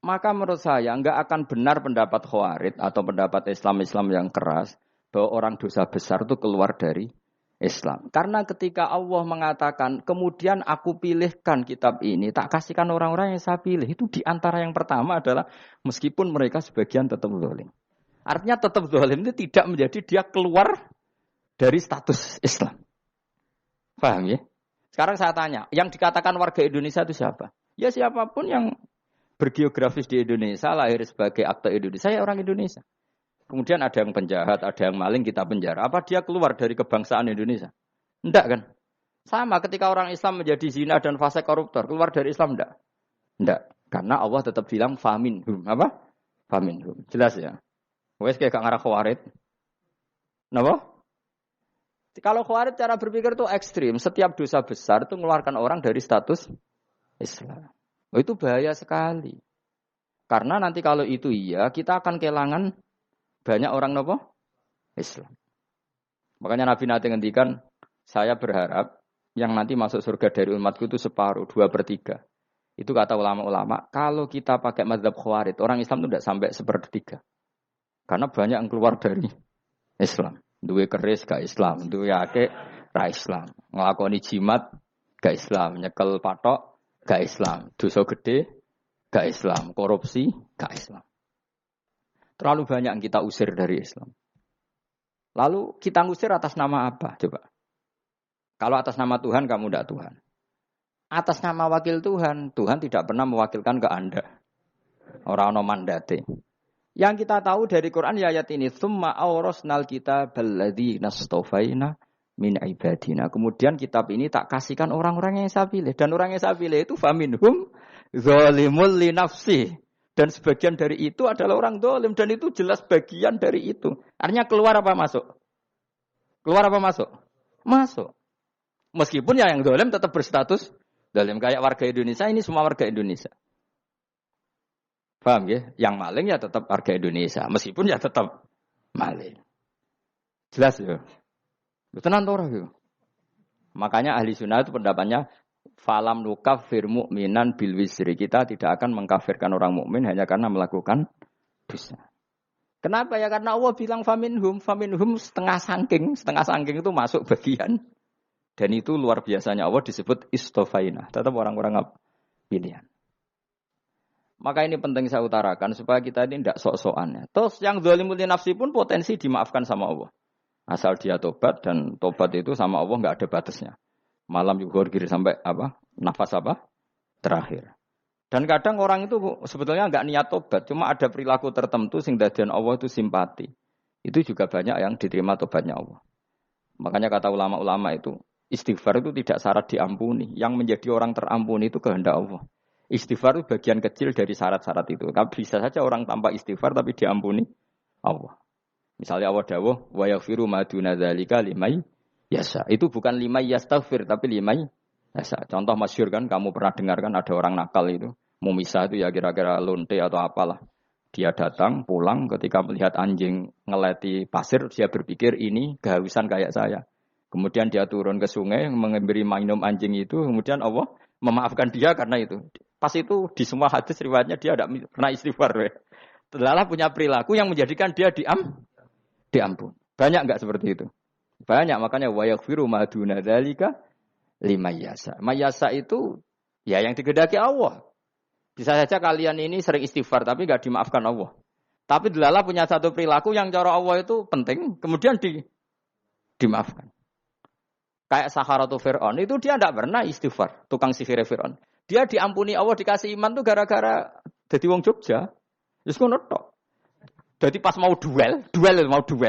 Maka menurut saya enggak akan benar pendapat Khawarij atau pendapat Islam yang keras bahwa orang dosa besar itu keluar dari Islam. Karena ketika Allah mengatakan, kemudian aku pilihkan kitab ini, tak kasihkan orang-orang yang saya pilih. Itu diantara yang pertama adalah, meskipun mereka sebagian tetap zalim. Artinya tetap zalim itu tidak menjadi dia keluar dari status Islam. Paham ya? Sekarang saya tanya, yang dikatakan warga Indonesia itu siapa? Ya siapapun yang bergeografis di Indonesia, lahir sebagai akte Indonesia, saya orang Indonesia. Kemudian ada yang penjahat, ada yang maling, kita penjara. Apa dia keluar dari kebangsaan Indonesia? Enggak kan? Sama ketika orang Islam menjadi zina dan fasik koruptor, keluar dari Islam enggak? Enggak. Karena Allah tetap bilang faminhum. Apa? Faminhum. Jelas ya? Wes kayak gak ngarah khawarid. Kenapa? Kalau khawarid cara berpikir itu ekstrim. Setiap dosa besar itu mengeluarkan orang dari status Islam. Oh, itu bahaya sekali. Karena nanti kalau itu iya, kita akan kehilangan banyak orang nopo Islam. Makanya Nabi nanti ngendikan, saya berharap yang nanti masuk surga dari umatku itu separuh, 2/3. Itu kata ulama-ulama. Kalau kita pakai mazhab khawarij, orang Islam itu tidak sampai 1/3. Karena banyak yang keluar dari Islam. Duwe keris gak Islam, duwe akeh ra Islam. Nglakoni jimat gak Islam, nyekel patok gak Islam, dosa gede gak Islam, korupsi gak Islam. Terlalu banyak yang kita usir dari Islam. Lalu kita ngusir atas nama apa? Coba. Kalau atas nama Tuhan, kamu tidak Tuhan. Atas nama wakil Tuhan, Tuhan tidak pernah mewakilkan ke Anda. Orang-orang mandate. Yang kita tahu dari Quran ya ayat ini, Tsumma awrasnal kitabal ladzina astafaina min ibadina. Kemudian kitab ini tak kasihkan orang-orang yang saya pilih. Dan orang yang saya pilih itu faminhum zalimul li nafsi. Dan sebagian dari itu adalah orang zalim. Dan itu jelas bagian dari itu. Artinya keluar apa masuk? Keluar apa masuk? Masuk. Meskipun ya yang zalim tetap berstatus zalim. Kayak warga Indonesia, ini semua warga Indonesia. Paham ya? Yang maling ya tetap warga Indonesia. Meskipun ya tetap maling. Jelas ya? Tenan ora ya? Makanya ahli sunnah itu pendapatnya falam nukafir mu'minan bil wisri. Kita tidak akan mengkafirkan orang mukmin hanya karena melakukan dosa. Kenapa ya? Karena Allah bilang faminhum setengah sangking itu masuk bagian. Dan itu luar biasanya Allah disebut istofaina. Tetap orang-orang pilihan. Maka ini penting saya utarakan supaya kita ini tidak sok-sokan. Terus yang zalimul nafsi pun potensi dimaafkan sama Allah. Asal dia tobat dan tobat itu sama Allah nggak ada batasnya. Malam yughur sampai apa? Nafas apa? Terakhir. Dan kadang orang itu sebetulnya nggak niat tobat, cuma ada perilaku tertentu sing dadian Allah itu simpati. Itu juga banyak yang diterima tobatnya Allah. Makanya kata ulama-ulama itu, istighfar itu tidak syarat diampuni. Yang menjadi orang terampuni itu kehendak Allah. Istighfar itu bagian kecil dari syarat-syarat itu. Bisa saja orang tanpa istighfar tapi diampuni Allah. Misalnya Allah dawuh, wa yaghfiru ma duna dzalika limay yasha. Itu bukan limay yastaghfir tapi limay yasha. Contoh masyhur kan, kamu pernah dengar kan ada orang nakal itu, mau misah itu ya kira-kira lonte atau apalah. Dia datang, pulang ketika melihat anjing ngeleti pasir, dia berpikir ini kehausan kayak saya. Kemudian dia turun ke sungai, memberi minum anjing itu, kemudian Allah memaafkan dia karena itu. Pas itu di semua hadis riwayatnya dia tidak pernah istighfar. Lalu punya perilaku yang menjadikan dia diampun. Banyak enggak seperti itu? Banyak, makanya wa yaghfiru ma duna dzalika liman yasha. Mayasa itu ya yang digedaki Allah. Bisa saja kalian ini sering istighfar tapi enggak dimaafkan Allah. Tapi delala punya satu perilaku yang cara Allah itu penting, kemudian dimaafkan. Kayak Saharatu Fir'aun itu dia tidak pernah istighfar, tukang sihir Fir'aun. Dia diampuni Allah dikasih iman tuh gara-gara jadi wong Jogja. Wis ngono tok. Jadi pas mau duel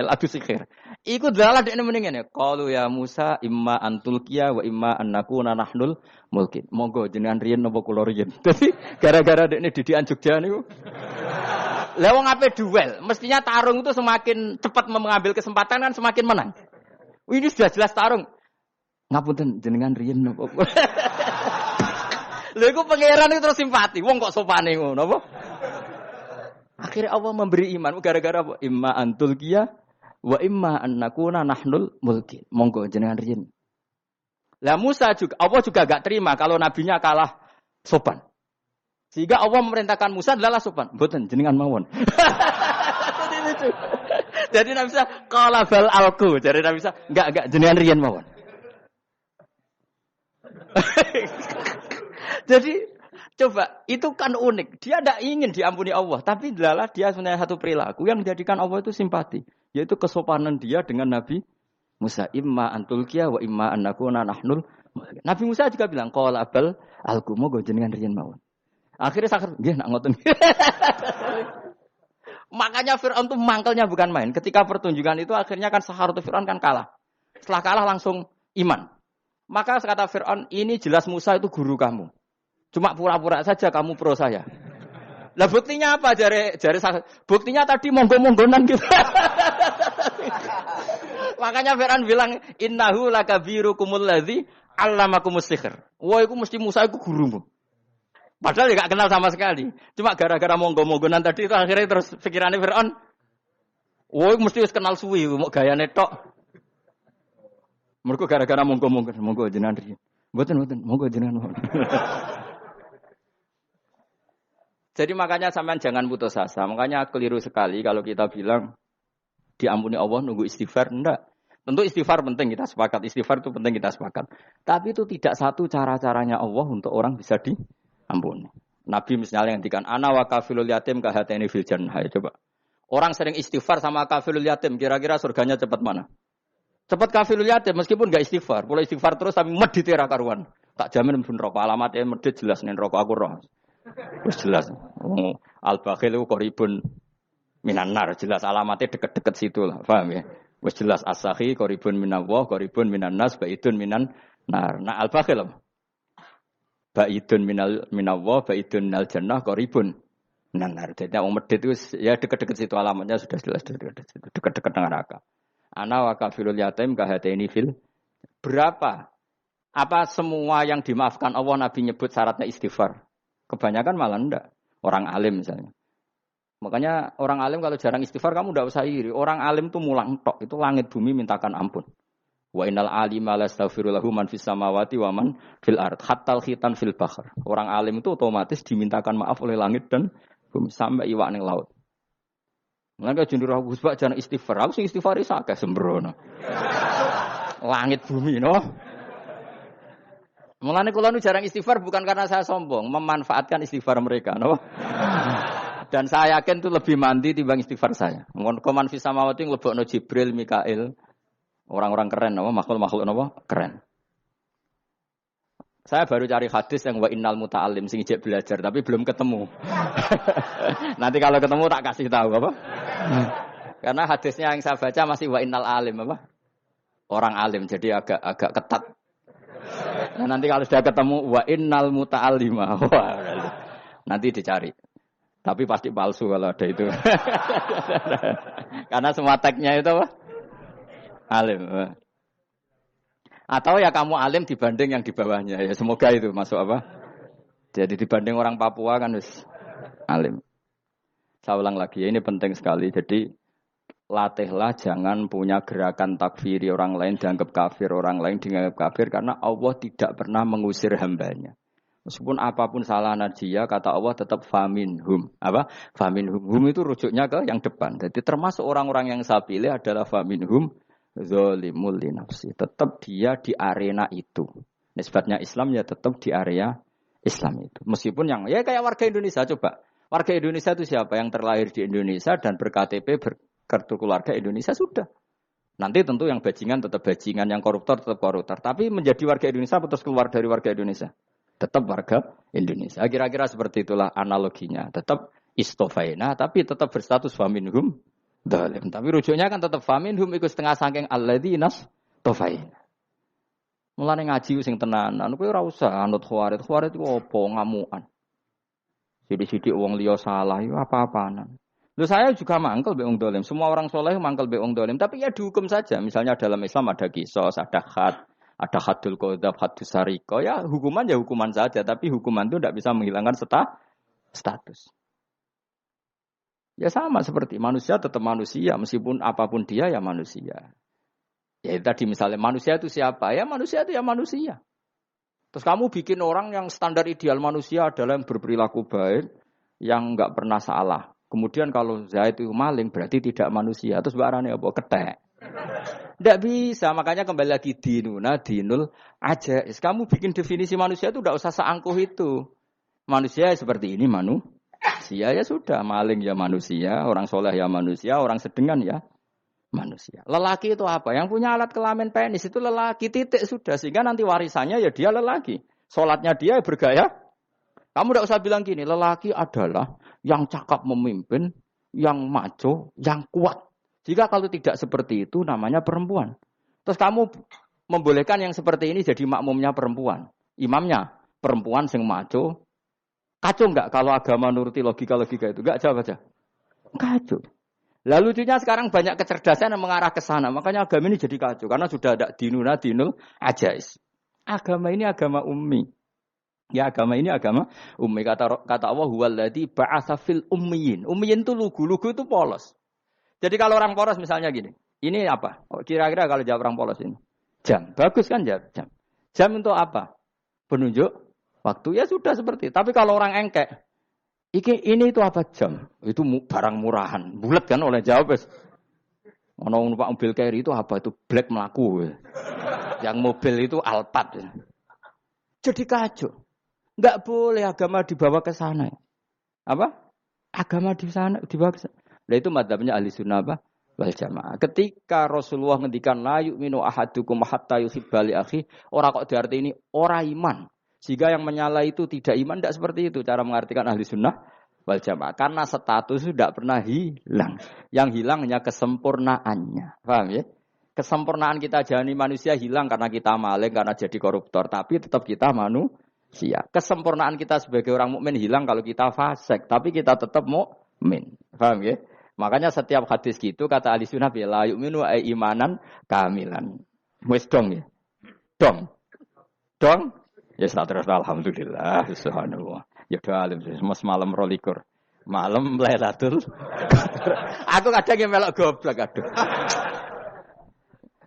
adu sihir. Iku dalah dekne mendingan ya. Qalu ya Musa imma antulqiya wa imma annakuna nahnul mulkin. Monggo jenengan riyen napa kula riyen. Dadi gara-gara dekne didikan Jogja niku. Lah wong ape duel, mestinya tarung itu semakin cepat mengambil kesempatan kan semakin menang. Ini sudah jelas tarung. Ngapunten jenengan riyen napa. Lha iku pangeran itu terus simpati. Wong kok sopane ngono apa? Akhirnya Allah memberi iman gara-gara apa? Imma antulqiya wa imma annakuna nahnul mulkin. Monggo jenengan riyen. Lah Musa juga Allah juga enggak terima kalau nabinya kalah sopan. Sehingga Allah memerintahkan Musa adalah sopan. Mboten jenengan mawon. Jadi Nabi Musa qala bal alku. Jadi Nabi Musa enggak jenengan riyen mawon. Jadi coba itu kan unik. Dia tidak ingin diampuni Allah, tapi adalah dia sebenarnya satu perilaku yang menjadikan Allah itu simpati, yaitu kesopanan dia dengan Nabi Musa. Imma antulkiya wa imma annakuna nahnul. Nabi Musa juga bilang qala bal alku moga jenengan riyen mawon. Akhirnya sakit, nggih nak ngoten. Makanya Fir'aun itu mangkelnya bukan main. Ketika pertunjukan itu akhirnya kan Saharatu Fir'aun kan kalah. Setelah kalah langsung iman. Maka kata Fir'aun, ini jelas Musa itu guru kamu. Cuma pura-pura saja kamu pro saya. Lah buktinya apa? Jari buktinya tadi monggo-monggonan gitu. Makanya Fir'aun bilang, innahu lakabirukumul ladzi 'allamakumus sihr. Wah, iku mesti Musa iku gurumu. Padahal dia gak kenal sama sekali. Cuma gara-gara monggo-monggonan tadi itu akhirnya terus pikirannya Fir'aun. Woi mesti harus kenal suwi, mau gaya netok. Mereka gara-gara monggo-monggonan, monggo jenengan riyen. Mboten, monggo jenengan. Jadi makanya sampean jangan putus asa. Makanya keliru sekali kalau kita bilang diampuni Allah nunggu istighfar. Enggak. Tentu istighfar penting, kita sepakat. Istighfar itu penting, kita sepakat. Tapi itu tidak satu cara-caranya Allah untuk orang bisa ampun. Nabi misalnya ngendikan ana wa kafilul yatim ka hatani fil jannah. Coba. Orang sering istighfar sama kafilul yatim, kira-kira surganya cepat mana? Cepat kafilul yatim meskipun enggak istighfar. Boleh istighfar terus tapi medit ra karuan. Tak jamin pun rokok alamatnya medit jelas nen rokok aku roh. Wis jelas. Al-bakhil qaribun minan nar, jelas alamatnya deket-deket situ lah. Paham ya? Wis jelas as-sakhi qaribun minallah, qaribun minan nas, baidun minan nar. Nah al-bakhil Ba'idun minallah, ba'idun minal jannah, qaribun minan. Jadi wong medhit itu ya dekat-dekat situ alamatnya sudah jelas dekat-dekat dengan neraka. Ana wa kafilul yatim ka hataini fil. Berapa? Apa semua yang dimaafkan Allah Nabi nyebut syaratnya istighfar? Kebanyakan malah enggak. Orang alim misalnya. Makanya orang alim kalau jarang istighfar kamu enggak usah iri. Orang alim tuh mulang tok, itu langit bumi mintakan ampun. Wa innal alima lastaghfirulahu man fis samawati wa man fil ard hatta khitan fil bahr. Orang alim itu otomatis dimintakan maaf oleh langit dan bumi sampai iwak ning laut. Mulane jendur Gus Bak jangan istighfar. Aku sing istighfar iki akeh sembrono. Langit bumi no. Mulane kula nu jarang istighfar bukan karena saya sombong, memanfaatkan istighfar mereka no. Dan saya yakin itu lebih mandi timbang istighfar saya. Koman fis samawati nglebokno Jibril, Mikail. Orang-orang keren, makhluk-makhluk keren. Saya baru cari hadis yang wa innal muta'allim sing ijek belajar, tapi belum ketemu. Nanti kalau ketemu tak kasih tahu apa? Karena hadisnya yang saya baca masih wa innal alim apa? Orang alim, jadi agak ketat. Nah, nanti kalau sudah ketemu wa innal muta'allima, nanti dicari. Tapi pasti palsu kalau ada itu. Karena semua tagnya itu apa? Alim. Atau ya kamu alim dibanding yang di bawahnya. Ya semoga itu masuk apa? Jadi dibanding orang Papua kan harus alim. Saya ulang lagi, ini penting sekali. Jadi latihlah jangan punya gerakan takfiri orang lain dianggap kafir, orang lain dianggap kafir. Karena Allah tidak pernah mengusir hambanya. Meskipun apapun salah dia, kata Allah tetap faminhum. Apa? Faminhum. Hum itu rujuknya ke yang depan. Jadi termasuk orang-orang yang saya pilih adalah faminhum. Zalimul li nafsi, tetap dia di arena itu. Nisbatnya Islam ya tetap di area Islam itu. Meskipun yang ya kayak warga Indonesia coba. Warga Indonesia itu siapa yang terlahir di Indonesia dan berKTP berkartu keluarga Indonesia sudah. Nanti tentu yang bajingan tetap bajingan, yang koruptor tetap koruptor. Tapi menjadi warga Indonesia terus keluar dari warga Indonesia. Tetap warga Indonesia. Kira-kira seperti itulah analoginya. Tetap istofaina tapi tetap berstatus faminhum dalim. Tapi rujuknya kan tetap faminhum ikut setengah saking alladzinas tofain. Mulane ngaji sing tenanan kowe ora usah anut khawarit. Khawarit ku opo ngamukan. Sithik-sithik wong liya salah iku apa-apaan. Lho saya juga mangkel mbek wong dolim. Semua orang soleh mangkel mbek wong dolim, tapi ya dihukum saja. Misalnya dalam Islam ada qisas, ada ada hadul qadzaf, hadus sariko. Ya hukuman ya hukuman saja, tapi hukuman itu tidak bisa menghilangkan status. Ya sama seperti manusia tetap manusia, meskipun apapun dia ya manusia. Ya tadi misalnya manusia itu siapa? Ya manusia itu ya manusia. Terus kamu bikin orang yang standar ideal manusia adalah yang berperilaku baik, yang enggak pernah salah. Kemudian kalau Zaid itu maling berarti tidak manusia. Terus barane apa? Ketek. Tidak bisa, makanya kembali lagi dinul aja. Kamu bikin definisi manusia itu tidak usah seangkuh itu. Manusia seperti ini manusia ya sudah, maling ya manusia, orang soleh ya manusia, orang sedengan ya manusia. Lelaki itu apa? Yang punya alat kelamin penis itu lelaki, titik sudah. Sehingga nanti warisannya ya dia lelaki. Sholatnya dia bergaya. Kamu tidak usah bilang gini, lelaki adalah yang cakap memimpin, yang maco, yang kuat. Jika kalau tidak seperti itu namanya perempuan. Terus kamu membolehkan yang seperti ini jadi makmumnya perempuan. Imamnya perempuan sing maco. Kacau enggak kalau agama nuruti logika-logika itu? Enggak, jawab aja. Kacau. Lalu lucunya sekarang banyak kecerdasan yang mengarah ke sana. Makanya agama ini jadi kacau. Karena sudah ada dinul ajais. Agama ini agama ummi. Ya agama ini agama ummi. Kata Allah, huwaladzi ba'atsa fil ummiyin. Ummiyin itu lugu itu polos. Jadi kalau orang polos misalnya gini, ini apa? Kira-kira kalau jawab orang polos ini. Jam. Bagus kan jam? Jam untuk apa? Penunjuk waktu. Ya sudah seperti itu. Tapi kalau orang engkek, ini itu apa jam? Itu barang murahan. Bulat kan oleh jawab. Ono numpak mobil carry itu apa? Itu black melaku. Yang mobil itu Alphard. Jadi kacau. Enggak boleh agama dibawa ke sana. Apa? Agama di sana dibawa ke sana. Nah itu madzhabnya ahli sunnah wal jamaah. Ketika Rasulullah ngendikan la yu'minu ahadukum hatta yuhibba li akhi, ora kok diarti ini ora iman. Sehingga yang menyala itu tidak iman, tidak seperti itu cara mengartikan ahli sunnah wal jamaah. Karena status itu tidak pernah hilang. Yang hilang hanya kesempurnaannya. Paham ya? Kesempurnaan kita jadi manusia hilang karena kita maling, karena jadi koruptor. Tapi tetap kita manusia. Kesempurnaan kita sebagai orang mukmin hilang kalau kita fasik. Tapi kita tetap mukmin. Paham ya? Makanya setiap hadis gitu kata ahli sunnah la yu'minu imanan kamilan. Wis dong ya. Dong. Ya terus alhamdulillah subhanallah. Ya doa alim malam 22. Malam Lailatul. Aku kadang yang melok goblok aduh.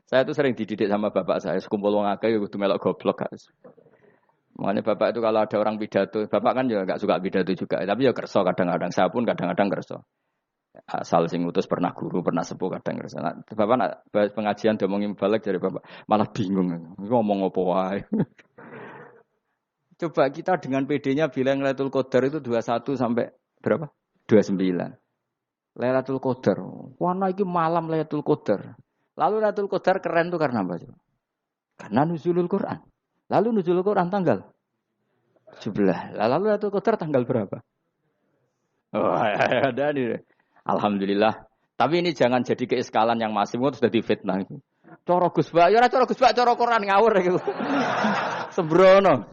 Saya tuh sering dididik sama bapak saya, sekumpul wong akeh ya kudu melok goblok guys. Makanya bapak itu kalau ada orang pidato, bapak kan juga enggak suka pidato juga, tapi ya kerso kadang-kadang, saya pun kadang-kadang kerso. Asal sing utus pernah guru, pernah sepuh kadang kerso. Nah, bapak nak pengajian diomongin balik dari bapak, malah bingung, ngomong apa wae. Coba kita dengan PD-nya bilang Lailatul Qadar itu 21 sampai berapa? 29. Lailatul Qadar. Warna iki malam Lailatul Qadar. Lalu Lailatul Qadar keren tuh karena apa? Karena nuzulul Quran. Lalu nuzulul Quran tanggal 17. Lalu Lailatul Qadar tanggal berapa? Oh, ada nih. Alhamdulillah. Tapi ini jangan jadi keiskalan yang masif itu sudah difitnah. Coro Gus Bak, ya ora coro Gus Bak, coro Quran ngawur gitu. Sembrono.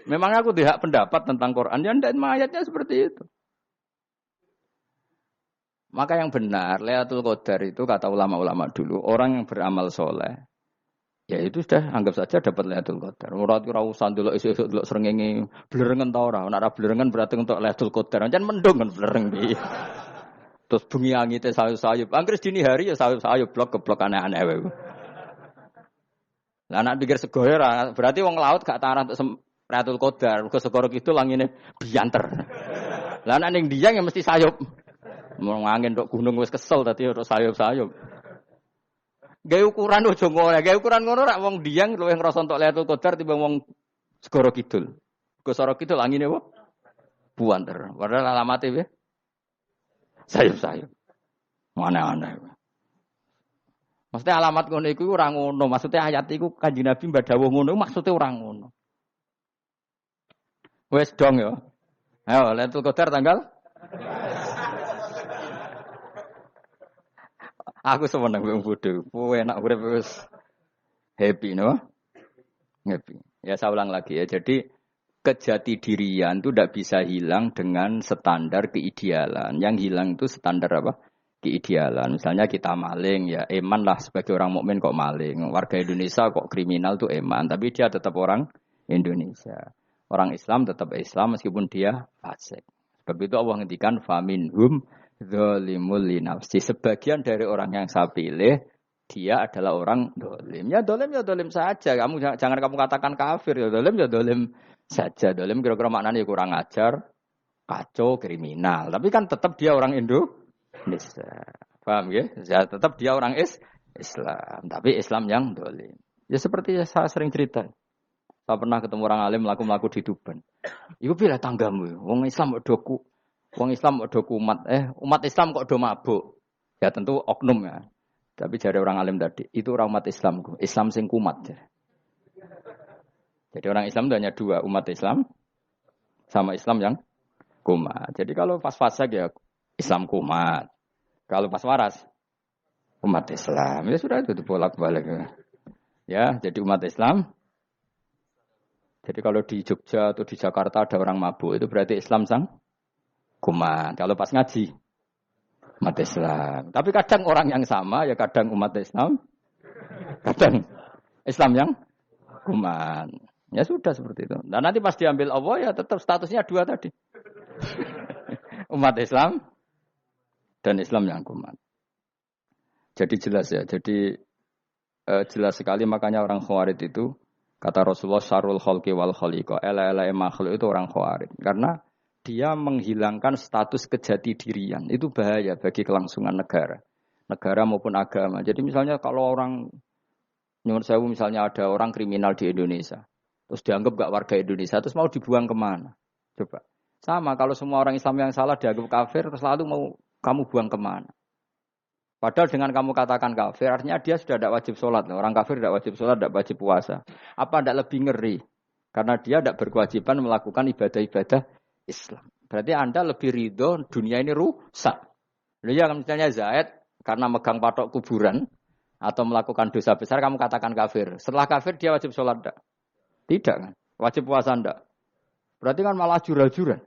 Memang aku tidak pendapat tentang Quran, ya ndak ayatnya seperti itu. Maka yang benar, Lailatul Qadar itu kata ulama-ulama dulu, orang yang beramal soleh, ya itu sudah anggap saja dapat Lailatul Qadar. Ora usah ndelok esuk-esuk ndelok srengenge blerengen ta ora. Nek ora blerengen berarti untuk Lailatul Qadar. Jan mendung kan blereng piye. Terus bengi angite sayup-sayup. Anggere dini hari ya sayup-sayup blok-blok aneh-aneh wae. Lah nek pikir sego ora, berarti wong laut gak tarah untuk Lailatul Qadar. Mergo segoro kidul langine bianter. Lah nek ning Diang ya mesti sayup. Mau angin tok gunung wis kesel dadi ora sayup-sayup. Gawe ukuran ojo ngono, gawe ukuran ngono rak wong Diang luwih ngrasa entuk Lailatul Qadar timbang wong segoro kidul. Mergo segoro kidul angine apa? Buanter. Padahal alamate piye? Sayup-sayup. Aneh-aneh. Maksudnya alamat ngono iku ora ngono. Maksudnya ayat iku Kanjeng Nabi mbadhawuh ngono maksudnya ora ngono. Wes dong ya. Ayo Lailatul Qadar tanggal. Aku seneng wong bodho. Enak urip wis happy no. Happy. Ya saya ulang lagi ya. Jadi kejati dirian itu tidak bisa hilang dengan standar keidealan. Yang hilang itu standar apa? Keidealan. Misalnya kita maling, ya eman lah sebagai orang mukmin kok maling. Warga Indonesia kok kriminal tuh eman, tapi dia tetap orang Indonesia. Orang Islam tetap Islam meskipun dia fasik. Sebab itu Allah ngendikan faminhum zalimul linafsi. Sebagian dari orang yang saya pilih dia adalah orang dolim. Ya dolim saja. Kamu jangan kamu katakan kafir ya dolim saja. Dolim kira-kira maknanya kurang ajar, kacau, kriminal. Tapi kan tetap dia orang Indonesia. Paham ya? Ya tetap dia orang Islam. Tapi Islam yang dolim. Ya seperti saya sering cerita. Saya pernah ketemu orang alim melaku-melaku di Tuban. Iku pilih tanggamu. Wong Islam kok doku. Wong Islam kok doku umat. Umat Islam kok do mabuk. Ya tentu oknum ya. Tapi jadi orang alim tadi. Itu orang umat Islam. Islam sing kumat. Jadi orang Islam itu hanya dua. Umat Islam sama Islam yang kumat. Jadi kalau pas fase ya Islam kumat. Kalau pas waras umat Islam. Ya sudah itu bolak-balik. Ya, jadi umat Islam. Jadi kalau di Jogja atau di Jakarta ada orang mabuk itu berarti Islam sang kumat. Kalau pas ngaji umat Islam. Tapi kadang orang yang sama ya kadang umat Islam, kadang Islam yang kumat. Ya sudah seperti itu. Dan nanti pas diambil Allah ya tetap statusnya dua tadi. Umat Islam dan Islam yang kumat. Jadi jelas ya. Jadi jelas sekali makanya orang Khawarij itu kata Rasulullah syarrul khalqi wal khaliqa. Ela-ela makhluk itu orang Khawarij. Karena dia menghilangkan status kejati dirian. Itu bahaya bagi kelangsungan negara. Negara maupun agama. Jadi misalnya kalau orang menurut saya misalnya ada orang kriminal di Indonesia. Terus dianggap gak warga Indonesia, terus mau dibuang kemana? Coba. Sama, kalau semua orang Islam yang salah dianggap kafir, terus lalu mau kamu buang kemana? Padahal dengan kamu katakan kafir, artinya dia sudah tidak wajib sholat. Orang kafir tidak wajib sholat, tidak wajib puasa. Apa tidak lebih ngeri? Karena dia tidak berkewajiban melakukan ibadah-ibadah Islam. Berarti Anda lebih ridho dunia ini rusak. Ya, misalnya Zaid, karena megang patok kuburan, atau melakukan dosa besar, kamu katakan kafir. Setelah kafir, dia wajib sholat tidak? Tidak kan? Wajib puasa enggak? Berarti kan malah jura-juran.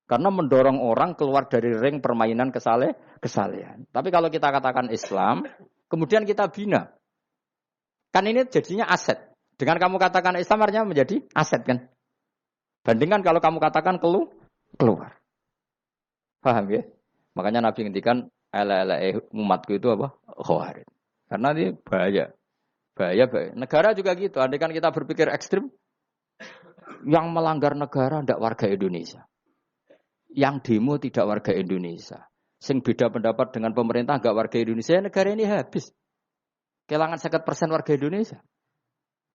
Karena mendorong orang keluar dari ring permainan kesalehan. Tapi kalau kita katakan Islam, kemudian kita bina. Kan ini jadinya aset. Dengan kamu katakan Islam artinya menjadi aset kan? Bandingkan kalau kamu katakan keluar. Paham ya? Makanya Nabi ngendikan umatku itu apa? Khawarij. Karena ini bahaya. Bahaya. Negara juga gitu. Andai kan kita berpikir ekstrim, yang melanggar negara tidak warga Indonesia. Yang demo tidak warga Indonesia. Sing beda pendapat dengan pemerintah enggak warga Indonesia, negara ini habis. Kehilangan 50% warga Indonesia.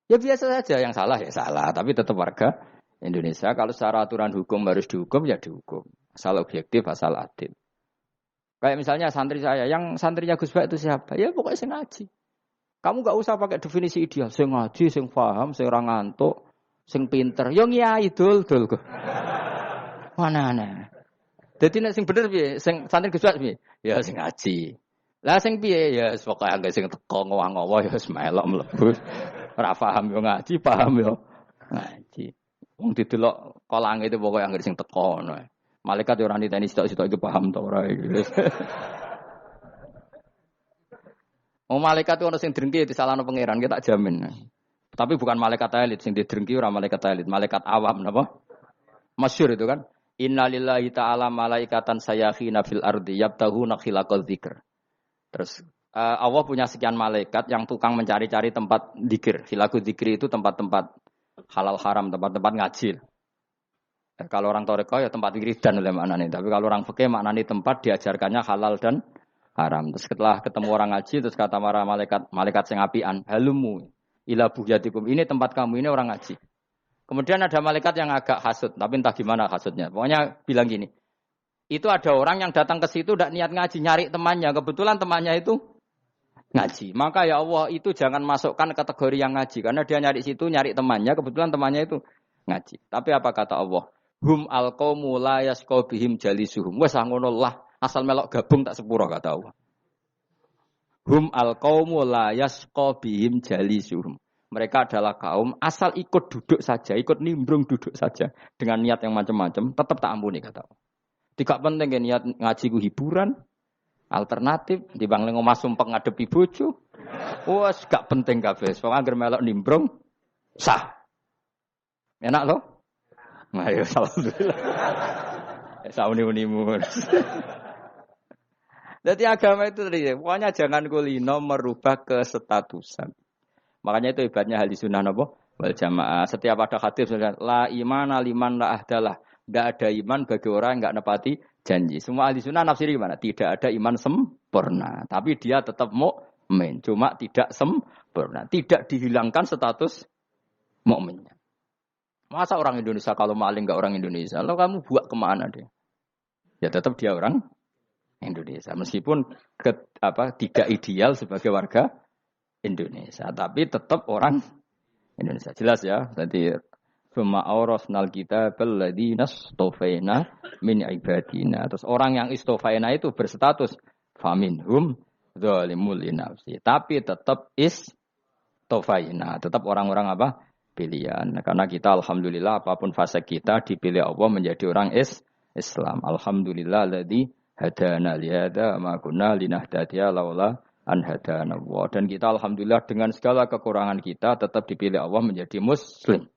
Ya biasa saja, yang salah ya salah, tapi tetap warga Indonesia. Kalau secara aturan hukum harus dihukum, ya dihukum. Asal objektif, asal adil. Kayak misalnya santri saya, yang santrinya Gus Bak itu siapa? Ya pokoknya sing ngaji. Kamu enggak usah pakai definisi ideal. Sing ngaji, sing paham, sing ora ngantuk, sing pinter. Yo ngiyai dul kok. Mana. Dadi nek sing bener piye? Sing santri Gus Bak piye? Ya sing ngaji. Lah sing piye? Ya pokoke anggere sing teko ngowah-ngowah ya melok mlebu. Ora paham yo ngaji, paham yo ngaji. Wong didelok kolange itu pokoke anggere sing teko ngono. Malaikat yo ora niteni sitok-sitok iki paham ta ora iki. Malaikat itu ono sing drengki disalahno pangeran, kita tak jamin. Tapi bukan malaikat elit sing didrengki ora malaikat elit, malaikat awam napa? Masyhur itu kan. Innalillahi ta'ala malaikatan sayakhina fil ardi yabtaghuna khilaqal dzikr. Terus Allah punya sekian malaikat yang tukang mencari-cari tempat dzikir. Khilaqul dzikri itu tempat-tempat halal haram, tempat-tempat ngaji. Kalau orang Toreko ya tempat wiridan oleh maknanya. Tapi kalau orang fikih maknanya tempat diajarkannya halal dan haram. Terus setelah ketemu orang ngaji, terus kata para malaikat sing apian, halumu ila buhyatikum. Ini tempat kamu, ini orang ngaji. Kemudian ada malaikat yang agak hasud, tapi entah gimana hasudnya. Pokoknya bilang gini, itu ada orang yang datang ke situ tidak niat ngaji, nyari temannya. Kebetulan temannya itu ngaji. Maka ya Allah itu jangan masukkan kategori yang ngaji. Karena dia nyari situ, nyari temannya. Kebetulan temannya itu ngaji. Tapi apa kata Allah? Hum alqaumu la yasqa bihim jalisuhum. Wes ngono lah. Asal melok gabung tak sepuro kata Allah. Hum alqaumu la yasqa bihim jalisuhum. Mereka adalah kaum asal ikut duduk saja, ikut nimbrung duduk saja dengan niat yang macam-macam, tetap tak ampuni kata Allah. Tidak penting niat ngaji ku hiburan, alternatif, dibanding ngomong sumpah ngadepi bojo. Wes gak penting kabeh. Wong anggere melok nimbrung sah. Enak loh? Nah, ya alhamdulillah. Sauni-unimu. Jadi agama itu tadi, pokoknya jangan kulino merubah kestatusan. Makanya itu hebatnya ahli sunnah apa? Wal jamaah. Setiap ada hadis la imana liman la ahdalah Tidak ada iman bagi orang yang enggak nepati janji. Semua ahli sunnah nafsiri gimana? Tidak ada iman sempurna. Tapi dia tetap mukmin. Cuma tidak sempurna. Tidak dihilangkan status mukminnya. Masa orang Indonesia kalau maling enggak orang Indonesia? Lalu kamu buat kemana dia? Ya tetap dia orang Indonesia. Meskipun tidak ideal sebagai warga Indonesia. Tapi tetap orang Indonesia. Jelas ya. Jadi Suma aurasnal kitab alladziina istofaina min ibadina. Terus orang yang istofaina itu berstatus faminhum zalimul linafsi. Tapi tetap istofaina, tetap orang-orang apa? Pilihan. Karena kita alhamdulillah apapun fase kita dipilih Allah menjadi orang Islam. Alhamdulillah alladzi hadana li hadza ma kunna linahtadiya laula an hadana Allah. Dan kita alhamdulillah dengan segala kekurangan kita tetap dipilih Allah menjadi muslim.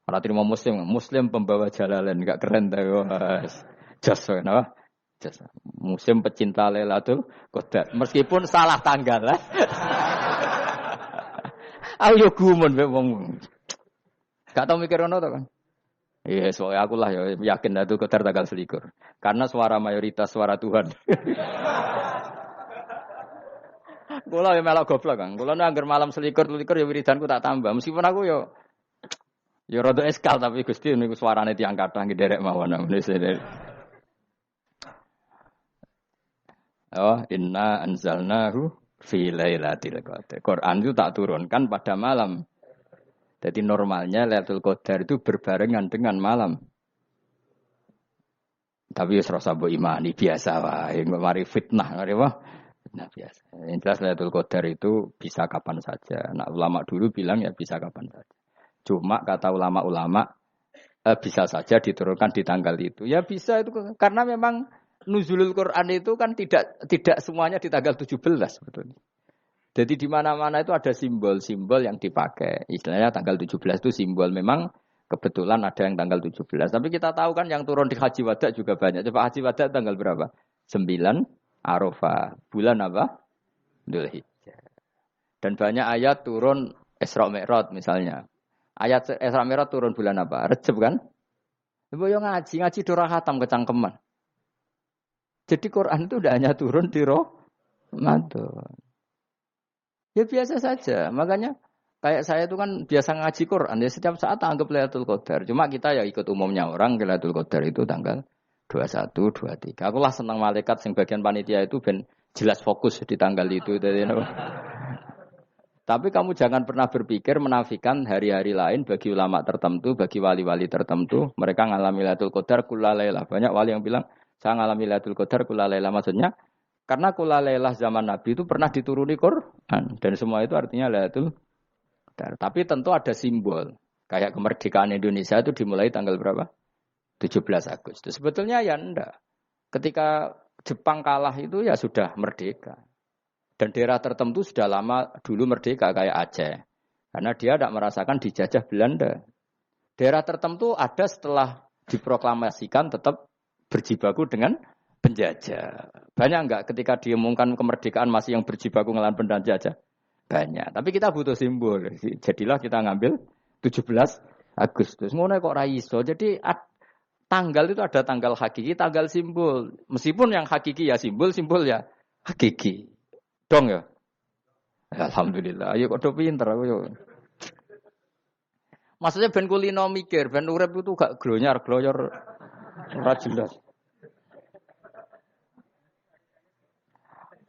Orang terima muslim pembawa jalalan, enggak keren dah, jasa, kenapa? Jasa. Muslim pecinta Lailatul Qadar, meskipun salah tanggal lah. Ayo gumun be wong. Gak tau mikir ngono to kan? Iya, soalnya aku lah ya yakin Lailatul Qadar tanggal 21. Karena suara mayoritas suara Tuhan. Kula ya melok goblok kan. Kula nek anggar malam 21 ya wiridanku tak tambah, meskipun aku ya rada eskal tapi Gusti niku suarane tiyang kathah nggih derek mawon. Oh, inna anzalnahu fi lailatul qadar. Quran itu tak turunkan pada malam. Jadi normalnya Lailatul Qadar itu berbarengan dengan malam. Tapi wis rasa mbok imani biasa wae, mari fitnah ngene wae. Fitnah biasa. Yang jelas Lailatul Qadar itu bisa kapan saja. Nah, ulama dulu bilang ya bisa kapan saja. Cuma kata ulama-ulama bisa saja diturunkan di tanggal itu. Ya bisa itu karena memang nuzulul Quran itu kan tidak semuanya di tanggal 17 sebetulnya. Jadi di mana-mana itu ada simbol-simbol yang dipakai. Istilahnya tanggal 17 itu simbol memang kebetulan ada yang tanggal 17. Tapi kita tahu kan yang turun di Haji Wada juga banyak. Coba Haji Wada tanggal berapa? 9 Arafah. Bulan apa? Dzulhijjah. Dan banyak ayat turun Isra Mi'raj misalnya. Ayat Isra Mi'raj turun bulan apa? Rejab kan? Ibu yang ngaji dora khatam kecangkeman. Jadi Quran itu tidak hanya turun di Ramadan. Ya biasa saja. Makanya kayak saya itu kan biasa ngaji Quran. Ya setiap saat anggap Lailatul Qadar. Cuma kita ya ikut umumnya orang Lailatul Qadar itu tanggal 21, 23. Aku lah senang malaikat yang bagian panitia itu ben jelas fokus di tanggal itu. Tapi kamu jangan pernah berpikir menafikan hari-hari lain bagi ulama tertentu, bagi wali-wali tertentu. Mereka ngalami Lailatul Qadar kulalailah. Banyak wali yang bilang, saya ngalami Lailatul Qadar kulalailah. Maksudnya, karena kulalailah zaman Nabi itu pernah dituruni Quran. Dan semua itu artinya Lailatul Qadar. Tapi tentu ada simbol. Kayak kemerdekaan Indonesia itu dimulai tanggal berapa? 17 Agustus. Sebetulnya ya enggak. Ketika Jepang kalah itu ya sudah merdeka. Dan daerah tertentu sudah lama dulu merdeka kayak Aceh. Karena dia tidak merasakan dijajah Belanda. Daerah tertentu ada setelah diproklamasikan tetap berjibaku dengan penjajah. Banyak enggak ketika diumumkan kemerdekaan masih yang berjibaku ngelawan penjajah? Banyak. Tapi kita butuh simbol. Jadilah kita ngambil 17 Agustus. Ngono kok ra iso. Jadi tanggal itu ada tanggal hakiki, tanggal simbol. Meskipun yang hakiki ya simbol ya hakiki. Dong ya. Alhamdulillah. Ayo kok do pinter aku yo. Maksudnya ben kulino mikir, ben urip itu gak glonyar-glonyor ora jelas.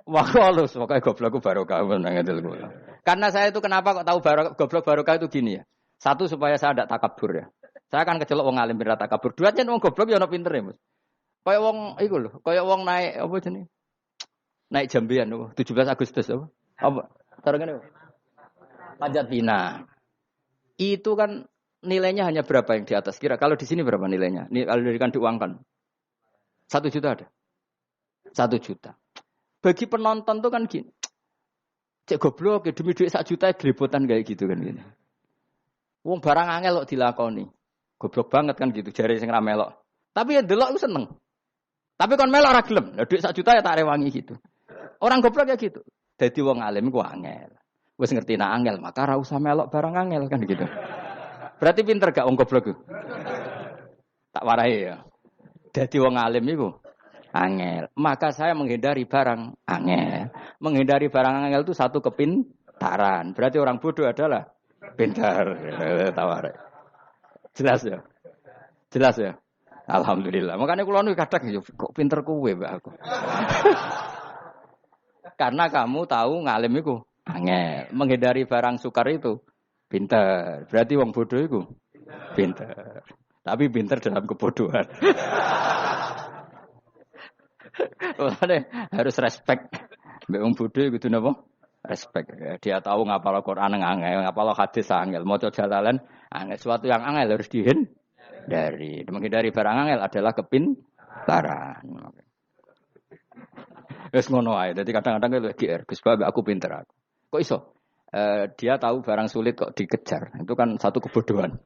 Wah, halus pokoke goblokku barokah nang ngedel kula. Karena saya itu kenapa kok tahu goblok barokah itu gini ya. Satu supaya saya tidak takabur ya. Saya akan kecelok wong alim ben takabur. Dua yen wong goblok ya ono pinter ya, Mas. Kaya wong iku lho, kaya wong naik apa jenenge? Naik jambian, 17 Agustus apa? Apa? Tarangane. Panjat Pinang. Itu kan nilainya hanya berapa yang di atas kira? Kalau di sini berapa nilainya? Kalau diberikan diuangkan. 1 juta ada. 1 juta. Bagi penonton tuh kan gini. Cek goblok demi duit 1 juta gelepotan kayak gitu kan gini. Wong barang angel kok dilakoni. Goblok banget kan gitu jare sing ra melok. Tapi ya delok aku seneng. Tapi kon melok ora gelem. Lah duit 1 juta ya tak rewangi gitu. Orang goblok ya gitu. Dadi wong alim ku angel. Wis ngerti nak angel, maka ora usah melok barang angel kan gitu. Berarti pinter gak wong goblok ku? Tak warai ya. Dadi wong alim iku angel. Maka saya menghindari barang angel. Menghindari barang angel itu satu kepintaran. Berarti orang bodoh adalah pintar. Tawarai. Jelas ya? Jelas ya? Alhamdulillah. Makanya kula niku kadang kok pinter kuwe, Mbak aku. Karena kamu tahu ngalim iku angel. Menghindari barang sukar itu pintar. Berarti wong bodoh iku pintar. Tapi pintar dalam kebodohan. Harus respect. Mbak wong bodoh kudu napa? Respect. Dia tahu ngapal Quran angel, ngapal hadis angel, maca jalalan angel. Sesuatu yang angel harus dihindari. Menghindari barang angel adalah kepintaran. Wis ngono ae. Dadi kadang-kadang lho GR, Gus Mbak aku pinter aku. Kok iso? Dia tahu barang sulit kok dikejar. Itu kan satu kebodohan.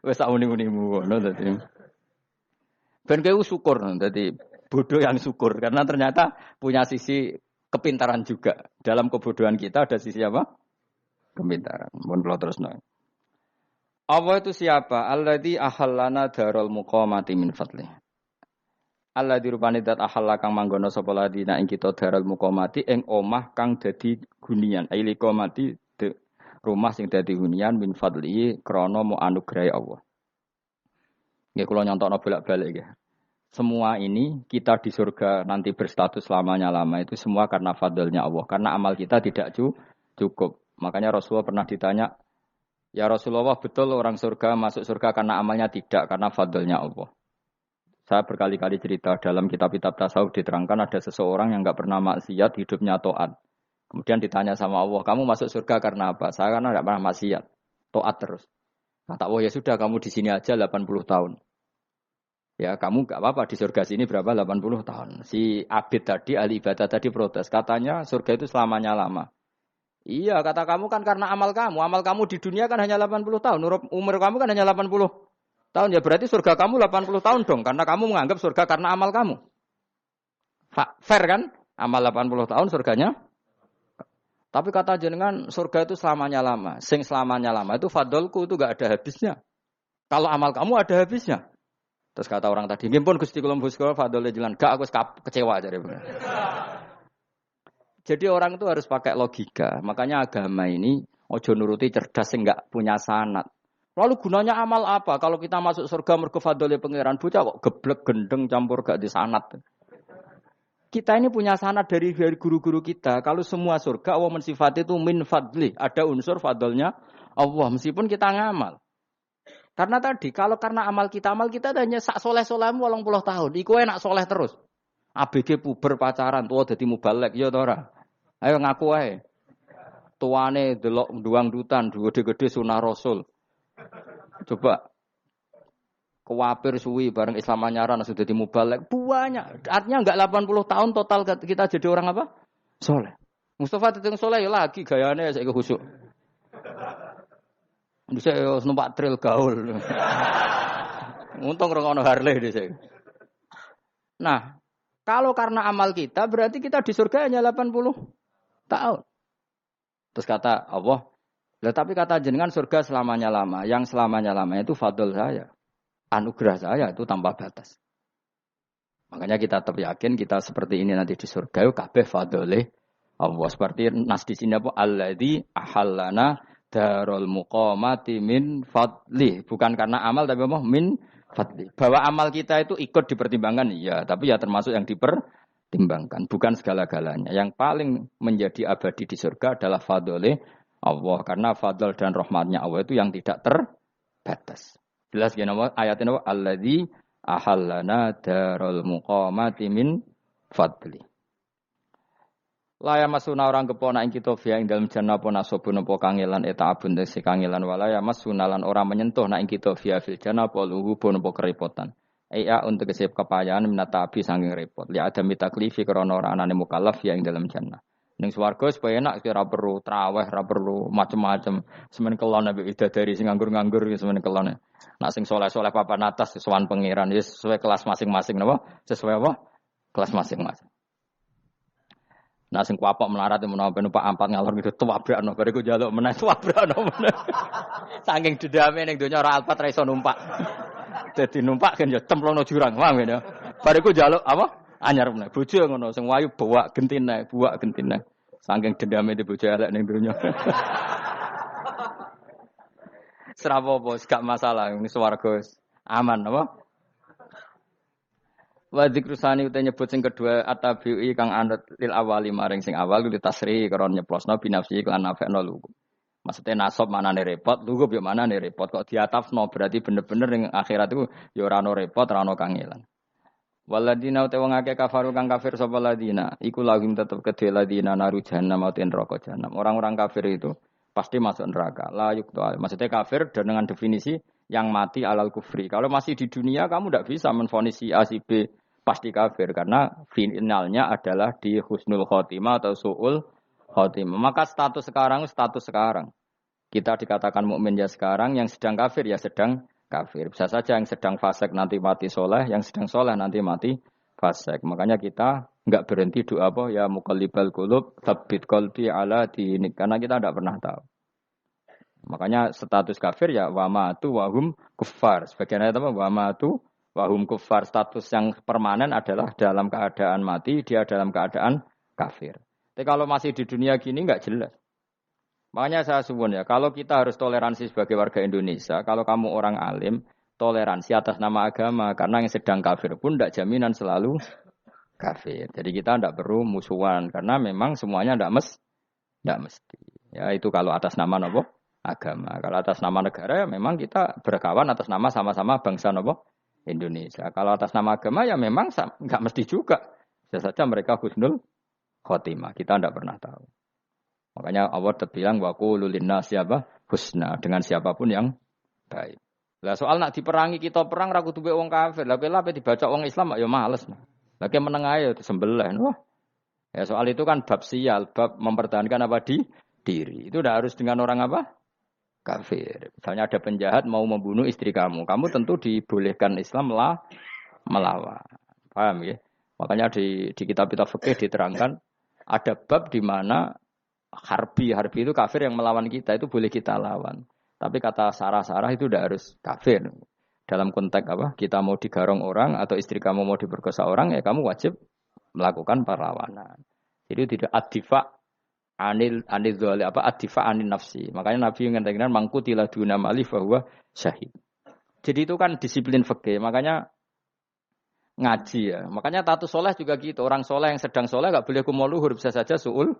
Wis tak muni-munimu ngono dadi. Ben kowe syukur dadi bodoh yang syukur karena ternyata punya sisi kepintaran juga. Dalam kebodohan kita ada sisi apa? Kepintaran. Mun kula terusno. Allah itu siapa? Alladzi ahallana darul muqamati min fadli. Allah dirupani dat ahalla kang manggono sapa ladina ing kita darul muqamati ing omah kang dadi hunian. Aili qamati rumah sing dadi hunian min fadli krana mu anugrahe Allah. Nggih kula nyontokno bolak-balik nggih. Semua ini kita di surga nanti berstatus lamanya-lama itu semua karena fadlnya Allah. Karena amal kita tidak cukup. Makanya Rasulullah pernah ditanya, ya Rasulullah betul orang surga masuk surga karena amalnya tidak, karena fadlnya Allah. Saya berkali-kali cerita dalam kitab-kitab tasawuf diterangkan ada seseorang yang enggak pernah maksiat, hidupnya taat. Kemudian ditanya sama Allah, kamu masuk surga karena apa? Saya karena enggak pernah maksiat, taat terus. Kata Allah, ya sudah kamu di sini aja 80 tahun. Ya kamu enggak apa-apa di surga sini berapa 80 tahun. Si Abid tadi, ahli ibadah tadi protes. Katanya surga itu selamanya lama. Iya kata kamu kan karena amal kamu. Amal kamu di dunia kan hanya 80 tahun. Umur kamu kan hanya 80 tahun. Ya berarti surga kamu 80 tahun dong. Karena kamu menganggap surga karena amal kamu. Fair kan? Amal 80 tahun surganya. Tapi kata jenengan surga itu selamanya lama. Sing selamanya lama itu fadolku itu gak ada habisnya. Kalau amal kamu ada habisnya. Terus kata orang tadi, ngimpun Gusti kula mbuska fadole jalan. Gak aku kecewa jare. Jadi orang itu harus pakai logika. Makanya agama ini ojo nuruti cerdas sing enggak punya sanad. Lalu gunanya amal apa? Kalau kita masuk surga mergo fadhole pangeran bocah kok geblek gendeng campur gak di sanad. Kita ini punya sanad dari guru-guru kita. Kalau semua surga Allah mensifati itu min fadli, ada unsur fadlnya Allah meskipun kita ngamal. Karena tadi kalau karena amal kita hanya sak soleh-solehmu 80 tahun. Iku enak soleh terus. ABG puber pacaran tua dadi mubalek ya ta ora? Ayo ngaku ae. Tuane delok duang-dutan, gede-gede sunah Rasul. Coba kuwapir suwi bareng Islam anyaran sudah dadi mubalek banyak. Artinya enggak 80 tahun total kita jadi orang apa? Soleh. Mustafa teteng soleh ya lagi gayane saiki khusuk. Bisa numpak trail gaul. Untung ora ono Harley dhisik. Nah, kalau karena amal kita berarti kita di surga hanya 80 tahun. Terus kata Allah, tapi kata jenengan surga selamanya lama. Yang selamanya lama itu fadl saya. Anugerah saya itu tanpa batas. Makanya kita tetap yakin kita seperti ini nanti di surga kabeh fadlih Allah. Seperti nas di sini apa? Alladzi ahallana darul muqamati min fadli. Bukan karena amal tapi apa? Min fadli. Bahwa amal kita itu ikut dipertimbangkan, iya. Tapi ya termasuk yang dipertimbangkan. Bukan segala-galanya. Yang paling menjadi abadi di surga adalah fadlih Allah. Karena fadl dan rahmatnya Allah itu yang tidak terbatas. Jelas gini ayatnya apa? Alladzi ahallana darul muqamati min fadli. Laya masuna orang kepona ing kita via ing dalem jannah apa nasabun apa kangelan eta abun desi kangelan walaya masuna lan orang menyentuh nak ing kita via fil jannah apa luhubun apa kerepotan. Iya untuk kesep kepayaan minata abi saking repot. Li ada mitaklifi krana ora anane mukallaf via ing dalem jannah. Ning swarga supaya enak ora perlu traweh, ora perlu macam-macam. Semen kelon nabi widadari sing nganggur-nganggur semen kelon. Nak sing soleh-soleh papan atas sesuwan pangeran sesuai kelas masing-masing napa? Sesuai apa? Kelas masing-masing. Nah sing kuapok melarat menawa numpak ampat ngalor gitu tuwabrakno bariku njaluk meneh tuwabrakno meneh. Saking dendame ning donya ora alpat ra iso numpak. Dadi numpak kan ya cemplungno jurang, paham ya. Bariku njaluk apa? Anyar meneh. Bojo ngono sing wayu buak gentine. Saking dendame di bojo elek ning donya. Serapopo gak masalah ini swarga aman apa? Wa dzikrusani uta nyebut sing kedua atabi'i kang anut lil awali maring sing awal kudu tasri karo nyeplosno binafsi lan nafekno lugu. Maksudnya nasab manane repot, lugu yo manane repot kok diatafno berarti bener-bener ning akhirat iku yo ora ono repot, ora ono kangelan. Waladina uta wong akeh kafaru kang kafir sapa ladina, iku lahum tetep kedhe ladina naru jahanam utawa neraka jahanam. Orang-orang kafir itu pasti masuk neraka. La yuqtal. Maksudnya kafir dengan definisi yang mati alal kufri. Kalau masih di dunia kamu tidak bisa menvonis si A si B pasti kafir karena finalnya adalah di husnul khotimah atau suul khotimah. Maka status sekarang. Kita dikatakan mukmin ya sekarang, yang sedang kafir ya sedang kafir. Bisa saja yang sedang fasik nanti mati soleh, yang sedang soleh nanti mati fasik. Makanya kita enggak berhenti doa apa ya muqallibal qulub tsabbit qalbi ala dinik karena kita tidak pernah tahu. Makanya status kafir ya wamatu wahum kufar. Sebagian ayat apa wamatu wahum kufar. Status yang permanen adalah dalam keadaan mati, dia dalam keadaan kafir. Tapi kalau masih di dunia gini enggak jelas. Makanya saya suwun ya, kalau kita harus toleransi sebagai warga Indonesia, kalau kamu orang alim, toleransi atas nama agama karena yang sedang kafir pun tidak jaminan selalu kafir. Jadi kita tidak perlu musuhan karena memang semuanya tidak mesti. Ya itu kalau atas nama apa? Agama. Kalau atas nama negara ya memang kita berkawan atas nama sama-sama bangsa nopo Indonesia. Kalau atas nama agama ya memang nggak mesti juga. Bisa saja mereka husnul khotimah. Kita tidak pernah tahu. Makanya Allah terbilang wa qulu linnas siapa husna dengan siapapun yang baik. Lah soal nak diperangi kita perang ra kudu wong kafir. Lah pelah dibaca wong Islam ya males. Lagi meneng ae disembelih. Wah. Ya soal itu kan bab sial, bab mempertahankan apa di diri. Itu udah harus dengan orang apa? Kafir. Misalnya ada penjahat mau membunuh istri kamu tentu dibolehkan Islam melawan. Paham ya? Makanya di kitab-kitab fikih diterangkan ada bab di mana harbi itu kafir yang melawan kita itu boleh kita lawan. Tapi kata sarah-sarah itu udah harus kafir. Dalam konteks apa? Kita mau digarong orang atau istri kamu mau diperkosa orang ya kamu wajib melakukan perlawanan. Jadi tidak adifa anil dzali apa adifa anin nafsi. Makanya Nabi mengatakan mangkutila duna mali bahwa syahid. Jadi itu kan disiplin fikih. Makanya ngaji ya. Makanya tatus soleh juga gitu. Orang soleh yang sedang soleh enggak boleh kumo luhur, bisa saja suul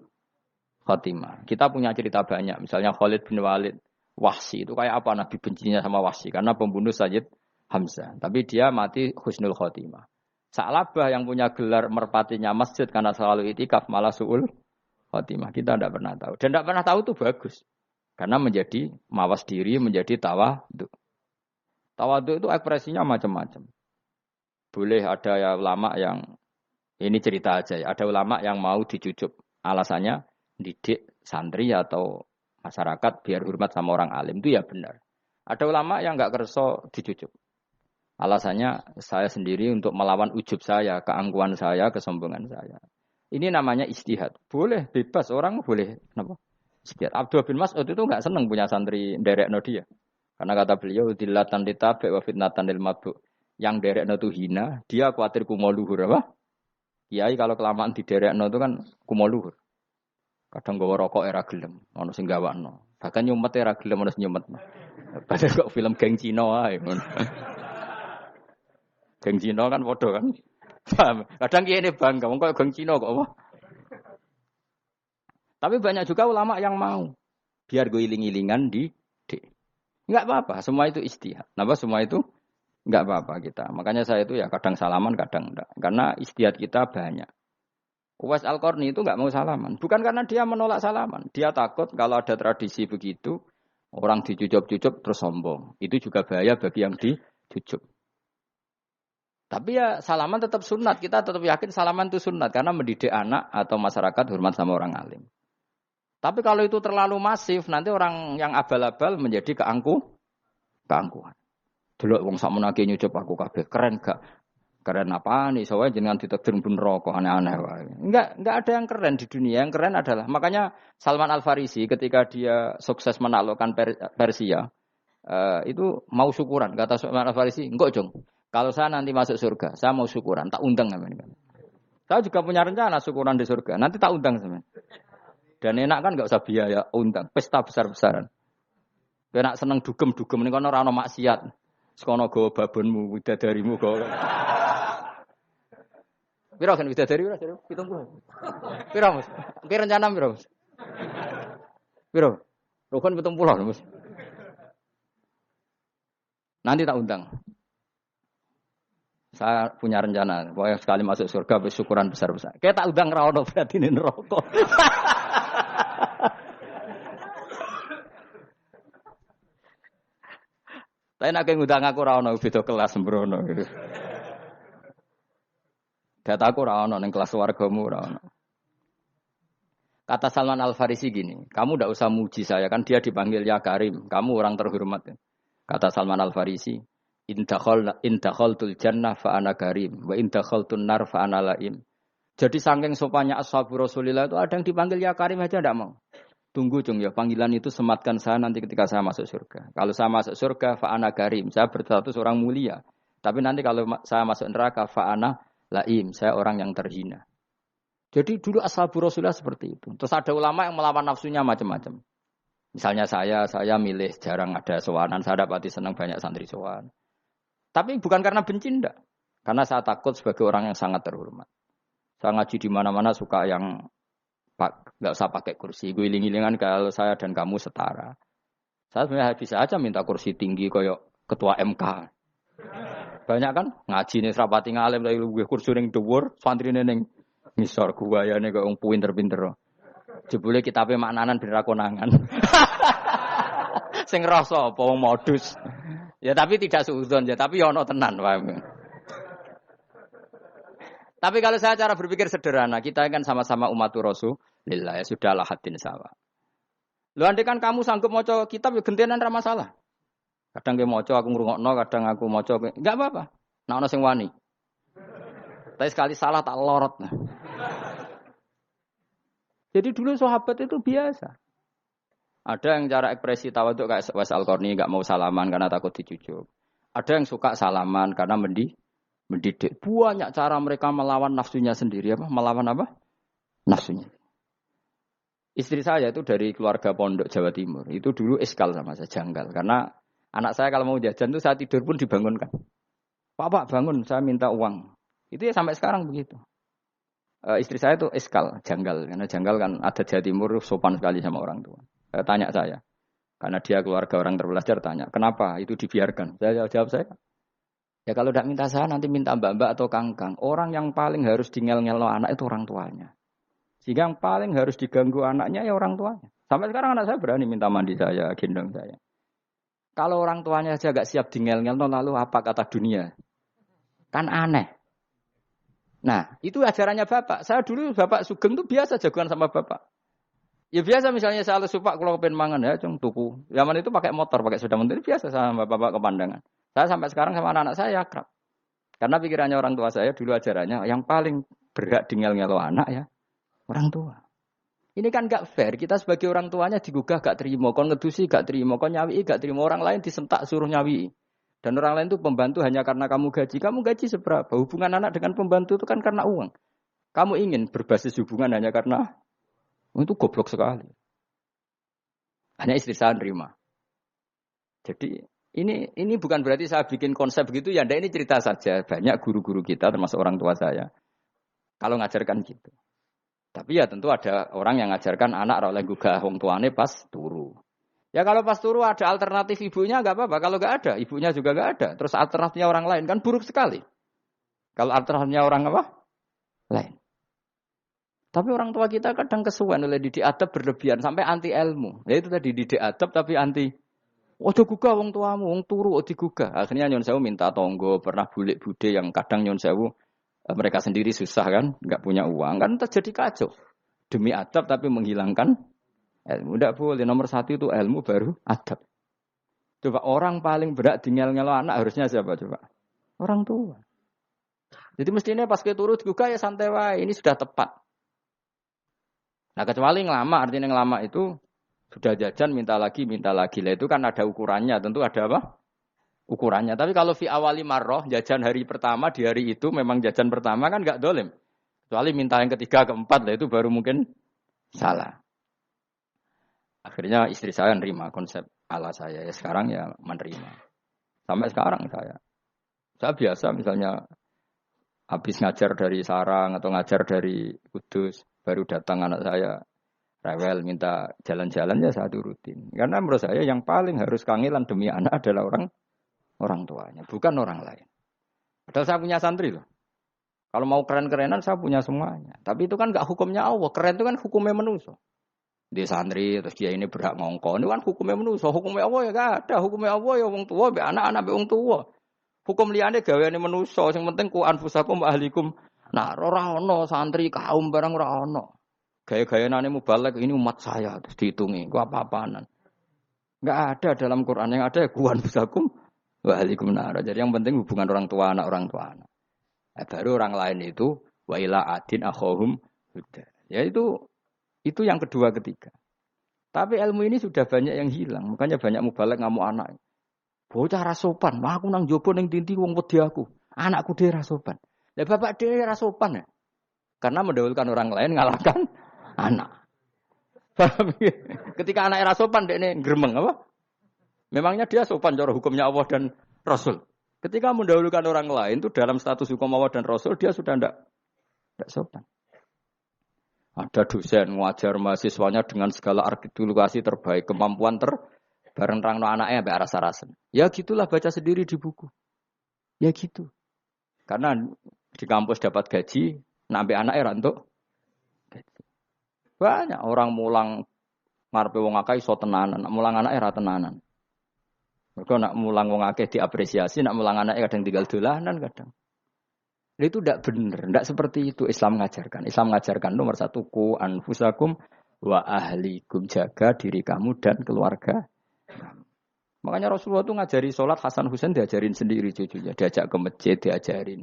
khotimah. Kita punya cerita banyak. Misalnya Khalid bin Walid, Wahsy itu kayak apa Nabi bencinya sama Wahsy karena pembunuh Sayyid Hamzah. Tapi dia mati husnul khotimah. Sa'labah yang punya gelar merpatinya masjid karena selalu itikaf malah suul khotimah. Kita tidak pernah tahu. Dan tidak pernah tahu itu bagus. Karena menjadi mawas diri, menjadi tawadhu. Tawadhu itu ekspresinya macam-macam. Boleh ada ya ulama yang, ini cerita aja ya, ada ulama yang mau dicucup. Alasannya didik santri atau masyarakat biar hormat sama orang alim. Itu ya benar. Ada ulama yang enggak kerso dicucup. Alasannya saya sendiri untuk melawan ujub saya, keangkuhan saya, kesombongan saya. Ini namanya istihad. Boleh, bebas. Orang boleh. Kenapa? Istihad. Abdullah bin Mas'ud itu enggak senang punya santri nderekno dia. Karena kata beliau, dillatan ditabe wa fitnatan lil mabuk. Yang nderekno itu hina, dia khawatir kumo luhur. Apa? Kiai kalau kelamaan diderekno itu kan kumo luhur. Kadang gawa rokok era gelem. Ono sing gawakno. Bahkan nyumet era gelem ono nyumet. Padahal kok film geng Cina wae. Geng Cina kan bodoh kan. Kadang ini bangga, kok geng Cina kok apa? Tapi banyak juga ulama yang mau. Biar gue iling-ilingan di. Enggak apa-apa, semua itu istihad. Kenapa semua itu enggak apa-apa kita. Makanya saya itu ya kadang salaman, kadang enggak. Karena istihad kita banyak. Uwais Al-Qarni itu enggak mau salaman. Bukan karena dia menolak salaman. Dia takut kalau ada tradisi begitu, orang dicucup-cucup terus sombong. Itu juga bahaya bagi yang dicucup. Tapi ya salaman tetap sunat. Kita tetap yakin salaman itu sunat. Karena mendidik anak atau masyarakat hormat sama orang alim. Tapi kalau itu terlalu masif, nanti orang yang abal-abal menjadi keangkuhan. Delok wong sakmenake nyucup aku kabeh. Keren gak? Keren apa nih? Soalnya jenengan ditakdir pun rokok aneh-aneh wae. Enggak ada yang keren di dunia. Yang keren adalah makanya Salman Al Farisi ketika dia sukses menaklukkan Persia itu mau syukuran. Kata Salman Al Farisi, enggak Jong. Kalau saya nanti masuk surga, saya mau syukuran, tak undang namanya. Saya juga punya rencana syukuran di surga. Nanti tak undang sama. Dan enak kan enggak usah biaya undang, pesta besar-besaran. Enak seneng dugem-dugem ning kono ora ono maksiat. Sekono go babonmu, widadarimu go. Piro kan widadari piro? 70. Piro, Mas? Ki rencana piro, Mas? Piro? Rukun 70, Mas. Nanti tak undang. Saya punya rencana, pokoknya sekali masuk surga bersyukuran besar-besar. Kayak tak undang ra ono berarti ini neraka. Tapi nek ngundang aku ra ono beda kelas sembrono. Dataku ora ono ning kelas wargamu ora ono. Kata Salman Al Farisi gini, kamu ndak usah muji saya kan dia dipanggil ya Karim, kamu orang terhormat. Kata Salman Al Farisi, in dakhaltul jannah fa ana karim wa in dakhaltun nar fa ana laim. Jadi saking sopannya ashabu Rasulillah itu ada yang dipanggil ya Karim aja ndak mau. Tunggu cung ya, panggilan itu sematkan saya nanti ketika saya masuk surga. Kalau saya masuk surga fa ana karim, saya berstatus orang mulia. Tapi nanti kalau saya masuk neraka fa ana laim, saya orang yang terhina. Jadi dulu ashabu Rasulullah seperti itu. Terus ada ulama yang melawan nafsunya macam-macam. Misalnya saya milih jarang ada sowanan, saya dapati senang banyak santri sowan. Tapi bukan karena benci enggak. Karena saya takut sebagai orang yang sangat terhormat. Saya ngaji di mana-mana suka yang enggak usah pakai kursi. Guling-gilingan kalau saya dan kamu setara. Saya sebenarnya bisa aja minta kursi tinggi kayak ketua MK. Banyak kan ngaji nih serapati ngalim dari gue kursi ning dhuwur, santrine ning ngisor guayane kok wong pinter-pinter. Jebule kitabe maknanan ben ra konangan. Sing rasa apa wong modus. Ya tapi tidak suudzon ya, tapi ya ono tenan paham. Tapi kalau saya cara berpikir sederhana, kita kan sama-sama umatur Rasulillah ya sudahlah hadin sawa. Lho andai kan kamu sanggup maca kitab ya gentenan ra masalah. Kadang dia moco aku ngrungokno, kadang aku moco enggak apa-apa. Nek ana sing wani. Tapi sekali salah tak lorot. Jadi dulu sahabat itu biasa. Ada yang cara ekspresi tawaduk kayak Was Al-Qarni enggak mau salaman karena takut dicucuk. Ada yang suka salaman karena mendidik. Banyak cara mereka melawan nafsunya sendiri apa? Melawan apa? Nafsunya. Istri saya itu dari keluarga pondok Jawa Timur. Itu dulu iskal sama saya, janggal karena anak saya kalau mau jajan tuh saat tidur pun dibangunkan. Pak bangun, saya minta uang. Itu ya sampai sekarang begitu. Istri saya tuh eskal, janggal. Karena janggal kan ada Jawa Timur sopan sekali sama orang tua. Tanya saya. Karena dia keluarga orang terpelajar tanya, kenapa itu dibiarkan? Saya jawab saya. Ya kalau tidak minta saya nanti minta mbak-mbak atau kangkang. Orang yang paling harus dingel-ngelo anak itu orang tuanya. Sehingga yang paling harus diganggu anaknya ya orang tuanya. Sampai sekarang anak saya berani minta mandi saya, gendong saya. Kalau orang tuanya saja gak siap dingel-ngel, lalu apa kata dunia? Kan aneh. Nah, itu ajarannya bapak. Saya dulu bapak Sugeng itu biasa jagoan sama bapak. Ya biasa misalnya saya lesupak kalau pengen mangan ya, cung tuku. Zaman itu pakai motor, pakai sepeda motor biasa sama bapak kepandangan. Saya sampai sekarang sama anak-anak saya akrab. Karena pikirannya orang tua saya dulu ajarannya yang paling berhak dingel-ngelo anak ya orang tua. Ini kan gak fair, kita sebagai orang tuanya digugah gak terima, kon ngedusi gak terima, kon nyawi gak terima, orang lain disentak suruh nyawi. Dan orang lain itu pembantu hanya karena kamu gaji seberapa? Hubungan anak dengan pembantu itu kan karena uang. Kamu ingin berbasis hubungan hanya karena itu goblok sekali. Hanya istri saya nerima. Jadi ini bukan berarti saya bikin konsep begitu ya, ini cerita saja. Banyak guru-guru kita termasuk orang tua saya kalau ngajarkan gitu. Tapi ya tentu ada orang yang ngajarkan anak oleh gugah wong tuane pas turu. Ya kalau pas turu ada alternatif ibunya enggak apa-apa. Kalau enggak ada, ibunya juga enggak ada. Terus alternatifnya orang lain kan buruk sekali. Kalau alternatifnya orang apa? Lain. Tapi orang tua kita kadang kesuwen oleh didik adab berlebihan sampai anti ilmu. Ya itu tadi didik adab tapi anti. Ojo gugah wong tuamu, wong turu ojo digugah. Akhirnya nyon sewu minta tonggo, pernah bulik bude yang kadang nyon sewu mereka sendiri susah kan, enggak punya uang kan terjadi kacau. Demi adab tapi menghilangkan ilmu. Tidak boleh. Nomor 1 itu ilmu baru adab. Coba orang paling berat dingel-ngelo anak harusnya siapa coba? Orang tua. Jadi mestinya pas ke turut juga ya santai wae, ini sudah tepat. Nah kecuali ngelama, artinya ngelama itu sudah jajan minta lagi. Lah itu kan ada ukurannya, tentu ada apa? Ukurannya. Tapi kalau fi awali marroh, jajan hari pertama di hari itu memang jajan pertama kan nggak dolim. Kecuali minta yang ketiga, keempat, lah itu baru mungkin salah. Akhirnya istri saya nerima konsep ala saya. Ya sekarang ya menerima. Sampai sekarang saya biasa misalnya habis ngajar dari Sarang atau ngajar dari Kudus, baru datang anak saya rewel minta jalan-jalan ya saya turutin. Karena menurut saya yang paling harus kangelan demi anak adalah orang tuanya, bukan orang lain. Padahal saya punya santri loh. Kalau mau keren-kerenan saya punya semuanya. Tapi itu kan gak hukumnya Allah. Keren itu kan hukumnya manusia. Di santri terus dia ini berhak ngongkon. Itu kan hukumnya manusia. Hukumnya Allah ya gak ada. Hukumnya Allah ya wong tua, be anak-anak be wong tua. Hukum liyane gaweane manusia. Sing penting ku anfusakum wa ahlikum. Nah, ora ono santri kaum barang ora ono. Gaya-gayanane mubalek ini umat saya terus dihitungi. Ku apa-apaanan. Enggak ada dalam Quran yang ada ku anfusakum wa ahlikum nar. Jadi yang penting hubungan orang tua anak. Baru orang lain itu wa ila adin akhahum huda. Ya itu yang kedua ketiga. Tapi ilmu ini sudah banyak yang hilang. Makanya banyak mubalek ngamuk anak. Bocah rasopan, mah aku nang jopo ning tinti wong wedi aku. Anakku dhewe rasopan. Lah bapak dhewe rasopan ya. Karena mendahulukan orang lain ngalahkan anak. Ketika anaknya rasopan dekne gremeng apa? Memangnya dia sopan cara hukumnya Allah dan Rasul. Ketika mendahulukan orang lain itu dalam status hukum Allah dan Rasul dia sudah tidak sopan. Ada dosen ngajar mahasiswanya dengan segala artikulasi terbaik, kemampuan bareng terangno anaknya sampai rasa-rasen. Ya gitulah baca sendiri di buku. Ya gitu. Karena di kampus dapat gaji, nambe anaknya rantuk gaji. Banyak orang mulang ngarepe wong akeh iso tenanan, mulang anaknya ra tenanan. Mereka nak mulang wong akeh diapresiasi, nak mulang anaknya kadang tinggal dolanan kadang. Itu tidak benar, tidak seperti itu Islam mengajarkan. Islam mengajarkan nomor satu ku anfusakum wa ahlikum, jaga diri kamu dan keluarga. Makanya Rasulullah itu ngajari sholat Hasan Husain diajarin sendiri cucunya, diajak ke masjid diajarin.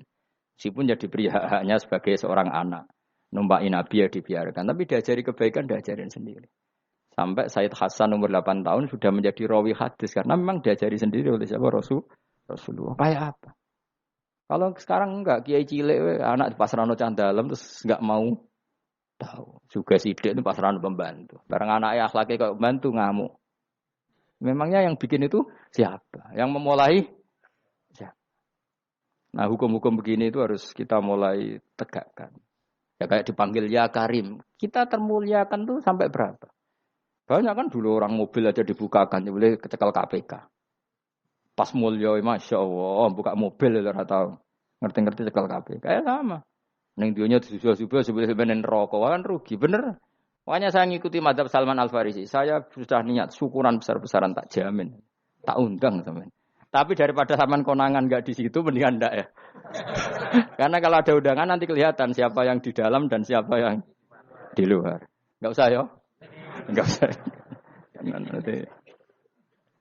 Meskipun jadi beri hak-haknya sebagai seorang anak, numpaki Nabi ya dibiarkan, tapi diajari kebaikan diajarin sendiri. Sampai Sayyid Hasan umur 8 tahun sudah menjadi rawi hadis karena memang diajari sendiri oleh siapa Rasulullah. Kayak apa? Kalau sekarang enggak, kiai cilik anak di pasrano candalem terus enggak mau tahu. Juga sidik itu pasrano pembantu. Barang anaknya akhlaknya kayak pembantu ngamuk. Memangnya yang bikin itu siapa? Yang memulai siapa? Nah, hukum-hukum begini itu harus kita mulai tegakkan. Ya kayak dipanggil ya Karim. Kita termuliakan tuh sampai berapa? Banyak kan dulu orang mobil aja dibukakan, boleh kecekal KPK. Pas mulia, masya Allah, buka mobil itu tahu. Ngerti-ngerti cekal KPK. Kayak sama. Neng dionya disusul-susul sebenarnya rokok kan rugi, bener. Makanya saya ngikuti madzhab Salman Al Farisi. Saya sudah niat syukuran besar-besaran tak jamin, tak undang teman. Tapi daripada saman konangan nggak di situ, mendingan ndak ya. Karena kalau ada undangan nanti kelihatan siapa yang di dalam dan siapa yang di luar. Nggak usah ya. Enggak usah. Nanti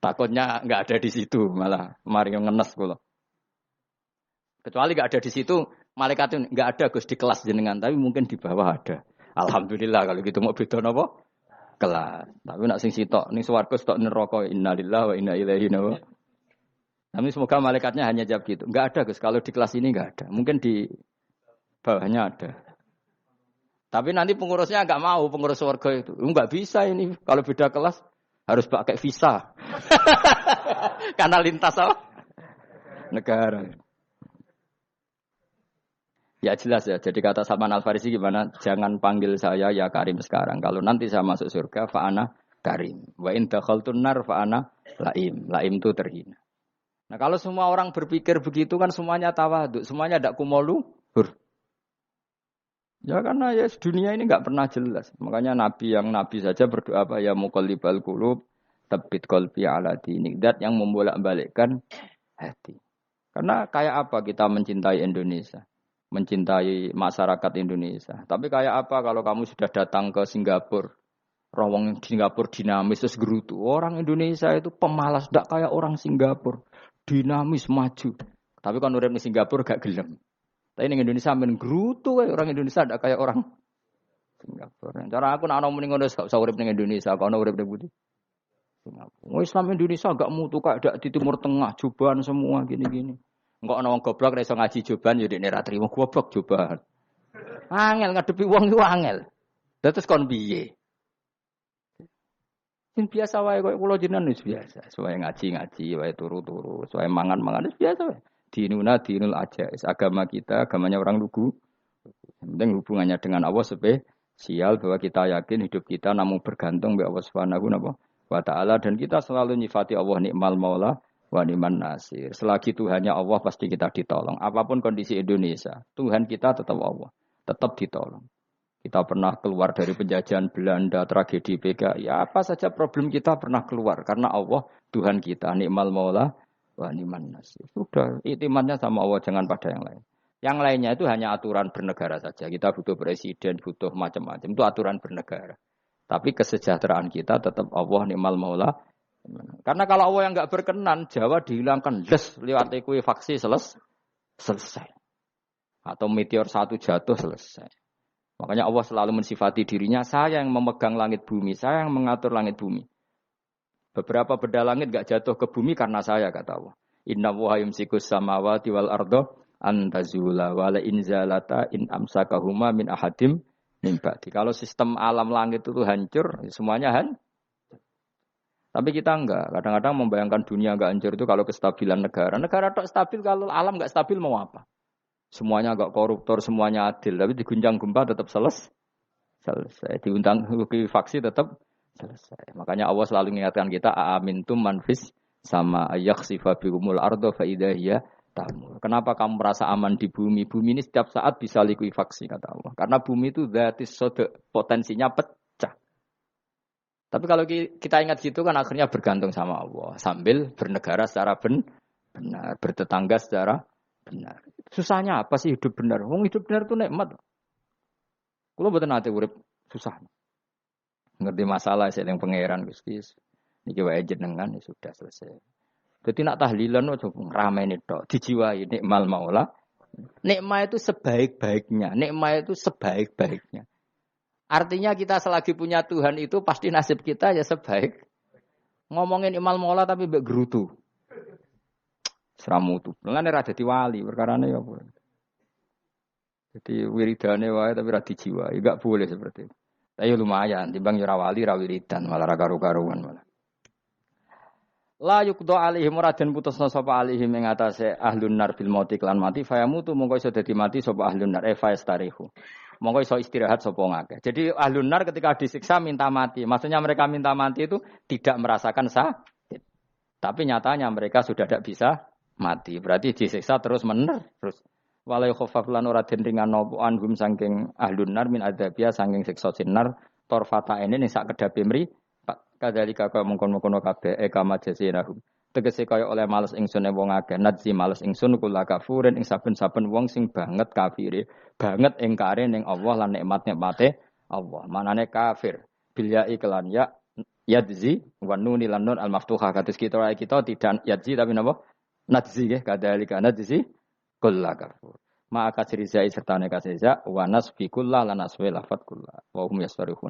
takutnya enggak ada di situ malah mari ngenes kula. Kecuali enggak ada di situ, malaikat itu enggak ada Gus di kelas jenengan, tapi mungkin di bawah ada. Alhamdulillah kalau gitu mau beda napa? Kelas. Tapi nak sing sitok ning swarga sitok neraka innalillahi wa inna ilaihi raji'un. Tapi semoga malaikatnya hanya jawab gitu. Enggak ada Gus, kalau di kelas ini enggak ada. Mungkin di bawahnya ada. Tapi nanti pengurusnya enggak mau, pengurus warga itu. Enggak bisa ini. Kalau beda kelas harus pakai visa. Karena lintas apa? Negara. Ya jelas ya. Jadi kata Salman Al Farisi gimana? Jangan panggil saya ya Karim sekarang. Kalau nanti saya masuk surga, fa'ana Karim. Wa in dakhaltun nar fa'ana Laim. Laim itu terhina. Nah kalau semua orang berpikir begitu kan semuanya tawaduk. Semuanya ada kumoluhur. Ya karena ya dunia ini enggak pernah jelas. Makanya nabi saja berdoa apa ya muqallibal qulub tsabbit qalbi ala dinik. Dat yang membolak-balikkan hati. Karena kayak apa kita mencintai Indonesia, mencintai masyarakat Indonesia. Tapi kayak apa kalau kamu sudah datang ke Singapura, rawang Singapura dinamis terus gerutu. Orang Indonesia itu pemalas, enggak kayak orang Singapura, dinamis maju. Tapi kan urip di Singapura gak gelem. Tapi ning Indonesia men grutu orang Indonesia ndak kayak orang Singapura. Cara aku nak ono muni ngono gak usah urip ning Indonesia, kok ono urip ning Budi. Singapura. Islam Indonesia gak mutu kayak dak di Timur Tengah, jubahan semua gini-gini. Engko ana wong goblok ra iso ngaji jubahan ya dekne ra trimo goblok jubahan. Angel ngadepi wong iku angel. Terus kon piye? Sing biasa wae koyo kula jenengan wis biasa. Wae ngaji-ngaji, wae turu-turu, wae mangan-mangan wis biasa wae. Dinul ajais. Agama kita, agamanya orang lugu. Yang penting hubungannya dengan Allah spesial bahwa kita yakin hidup kita namun bergantung kepada Allah Subhanahu wa taala dan kita selalu nyifati Allah nikmal maula wa ni'man nasir. Selagi Tuhannya Allah pasti kita ditolong. Apapun kondisi Indonesia, Tuhan kita tetap Allah, tetap ditolong. Kita pernah keluar dari penjajahan Belanda, tragedi PKI, ya apa saja problem kita pernah keluar karena Allah Tuhan kita, nikmal maula wa ni'man nasir. Sudah, iktimatnya sama Allah, jangan pada yang lain. Yang lainnya itu hanya aturan bernegara saja. Kita butuh presiden, butuh macam-macam. Itu aturan bernegara. Tapi kesejahteraan kita tetap Allah nikmal maula. Karena kalau Allah yang enggak berkenan, Jawa dihilangkan lewat ekuifaksi selesai. Atau meteor satu jatuh selesai. Makanya Allah selalu mensifati dirinya, saya yang memegang langit bumi, saya yang mengatur langit bumi. Beberapa benda langit enggak jatuh ke bumi karena saya, kata Allah. Inna wa yumsikus samawati wal ardo antazula wala inzalata in amsakahuma min ahadim min ba'di. Kalau sistem alam langit itu hancur, semuanya Tapi kita enggak. Kadang-kadang membayangkan dunia enggak hancur itu kalau kestabilan negara. Negara tak stabil, kalau alam enggak stabil mau apa? Semuanya enggak koruptor, semuanya adil. Tapi diguncang gempa tetap selesai. Diundang faksi tetap selesai. Makanya Allah selalu mengingatkan kita, aamintum manfis sama yakhsifa bihumul ardo faidahiyah tamur. Kenapa kamu merasa aman di bumi? Bumi ini setiap saat bisa likuifaksi, kata Allah. Karena bumi itu dzatis sodok, potensinya pecah. Tapi kalau kita ingat gitu kan akhirnya bergantung sama Allah. Sambil bernegara secara benar, bertetangga secara benar. Susahnya apa sih hidup benar? Wong hidup benar itu nikmat. Kalau betul nanti urip susah. Ngerti masalah saya yang pangeran Gusti. Niki wae jenengan ya sudah selesai. Jadi nak tahlilan ojo ngrameni tok, dijiwai nikmal maula. Nikmat itu sebaik-baiknya, nikmat itu sebaik-baiknya. Artinya kita selagi punya Tuhan itu pasti nasib kita ya sebaik. Ngomongin imal maula tapi mbek gerutu. Seramutu. Mulane ra dadi wali, perkarane ya apa. Jadi wiridane wae tapi ra dijiwai, enggak boleh seperti itu. Tapi lumayan, timbang ora wali ra wiridan, malah ra karo-karuan malah. La yuqda alaihim raden putusna sapa alaihim ing atase ahlun nar bil mauti lan mati fayamutu mongko iso dadi mati sapa ahlun nar fayastarihu. Mongko iso istirahat sapa ngakeh. Jadi ahlun nar ketika disiksa minta mati. Maksudnya mereka minta mati itu tidak merasakan sakit. Tapi nyatanya mereka sudah tidak bisa mati. Berarti disiksa terus terus. Wala yukhafaf lan ora den ringan napa anhum saking ahlun nar min adzabia saking siksa sinar torfata ini ning sak kedape mri. Kadalika kaya mungkon-mungkon kabeh kama jazinahum. Tegese kaya oleh males ingsun wong akeh nadzi males ingsun kula kafurin ing saben-saben wong sing banget kafire, banget ingkare ning Allah lan nikmat-nikmate Allah. Manane kafir bil ya iklan ya yadzi wa nuni lan nun al maftuhah kados kita tidak yadzi tapi napa nadzi nggih kadalika nadzi kula kafur. Ma kasri zai sertane kasri za wa nasfi kullah lan asfi lafat kullah wa hum yasfarihun.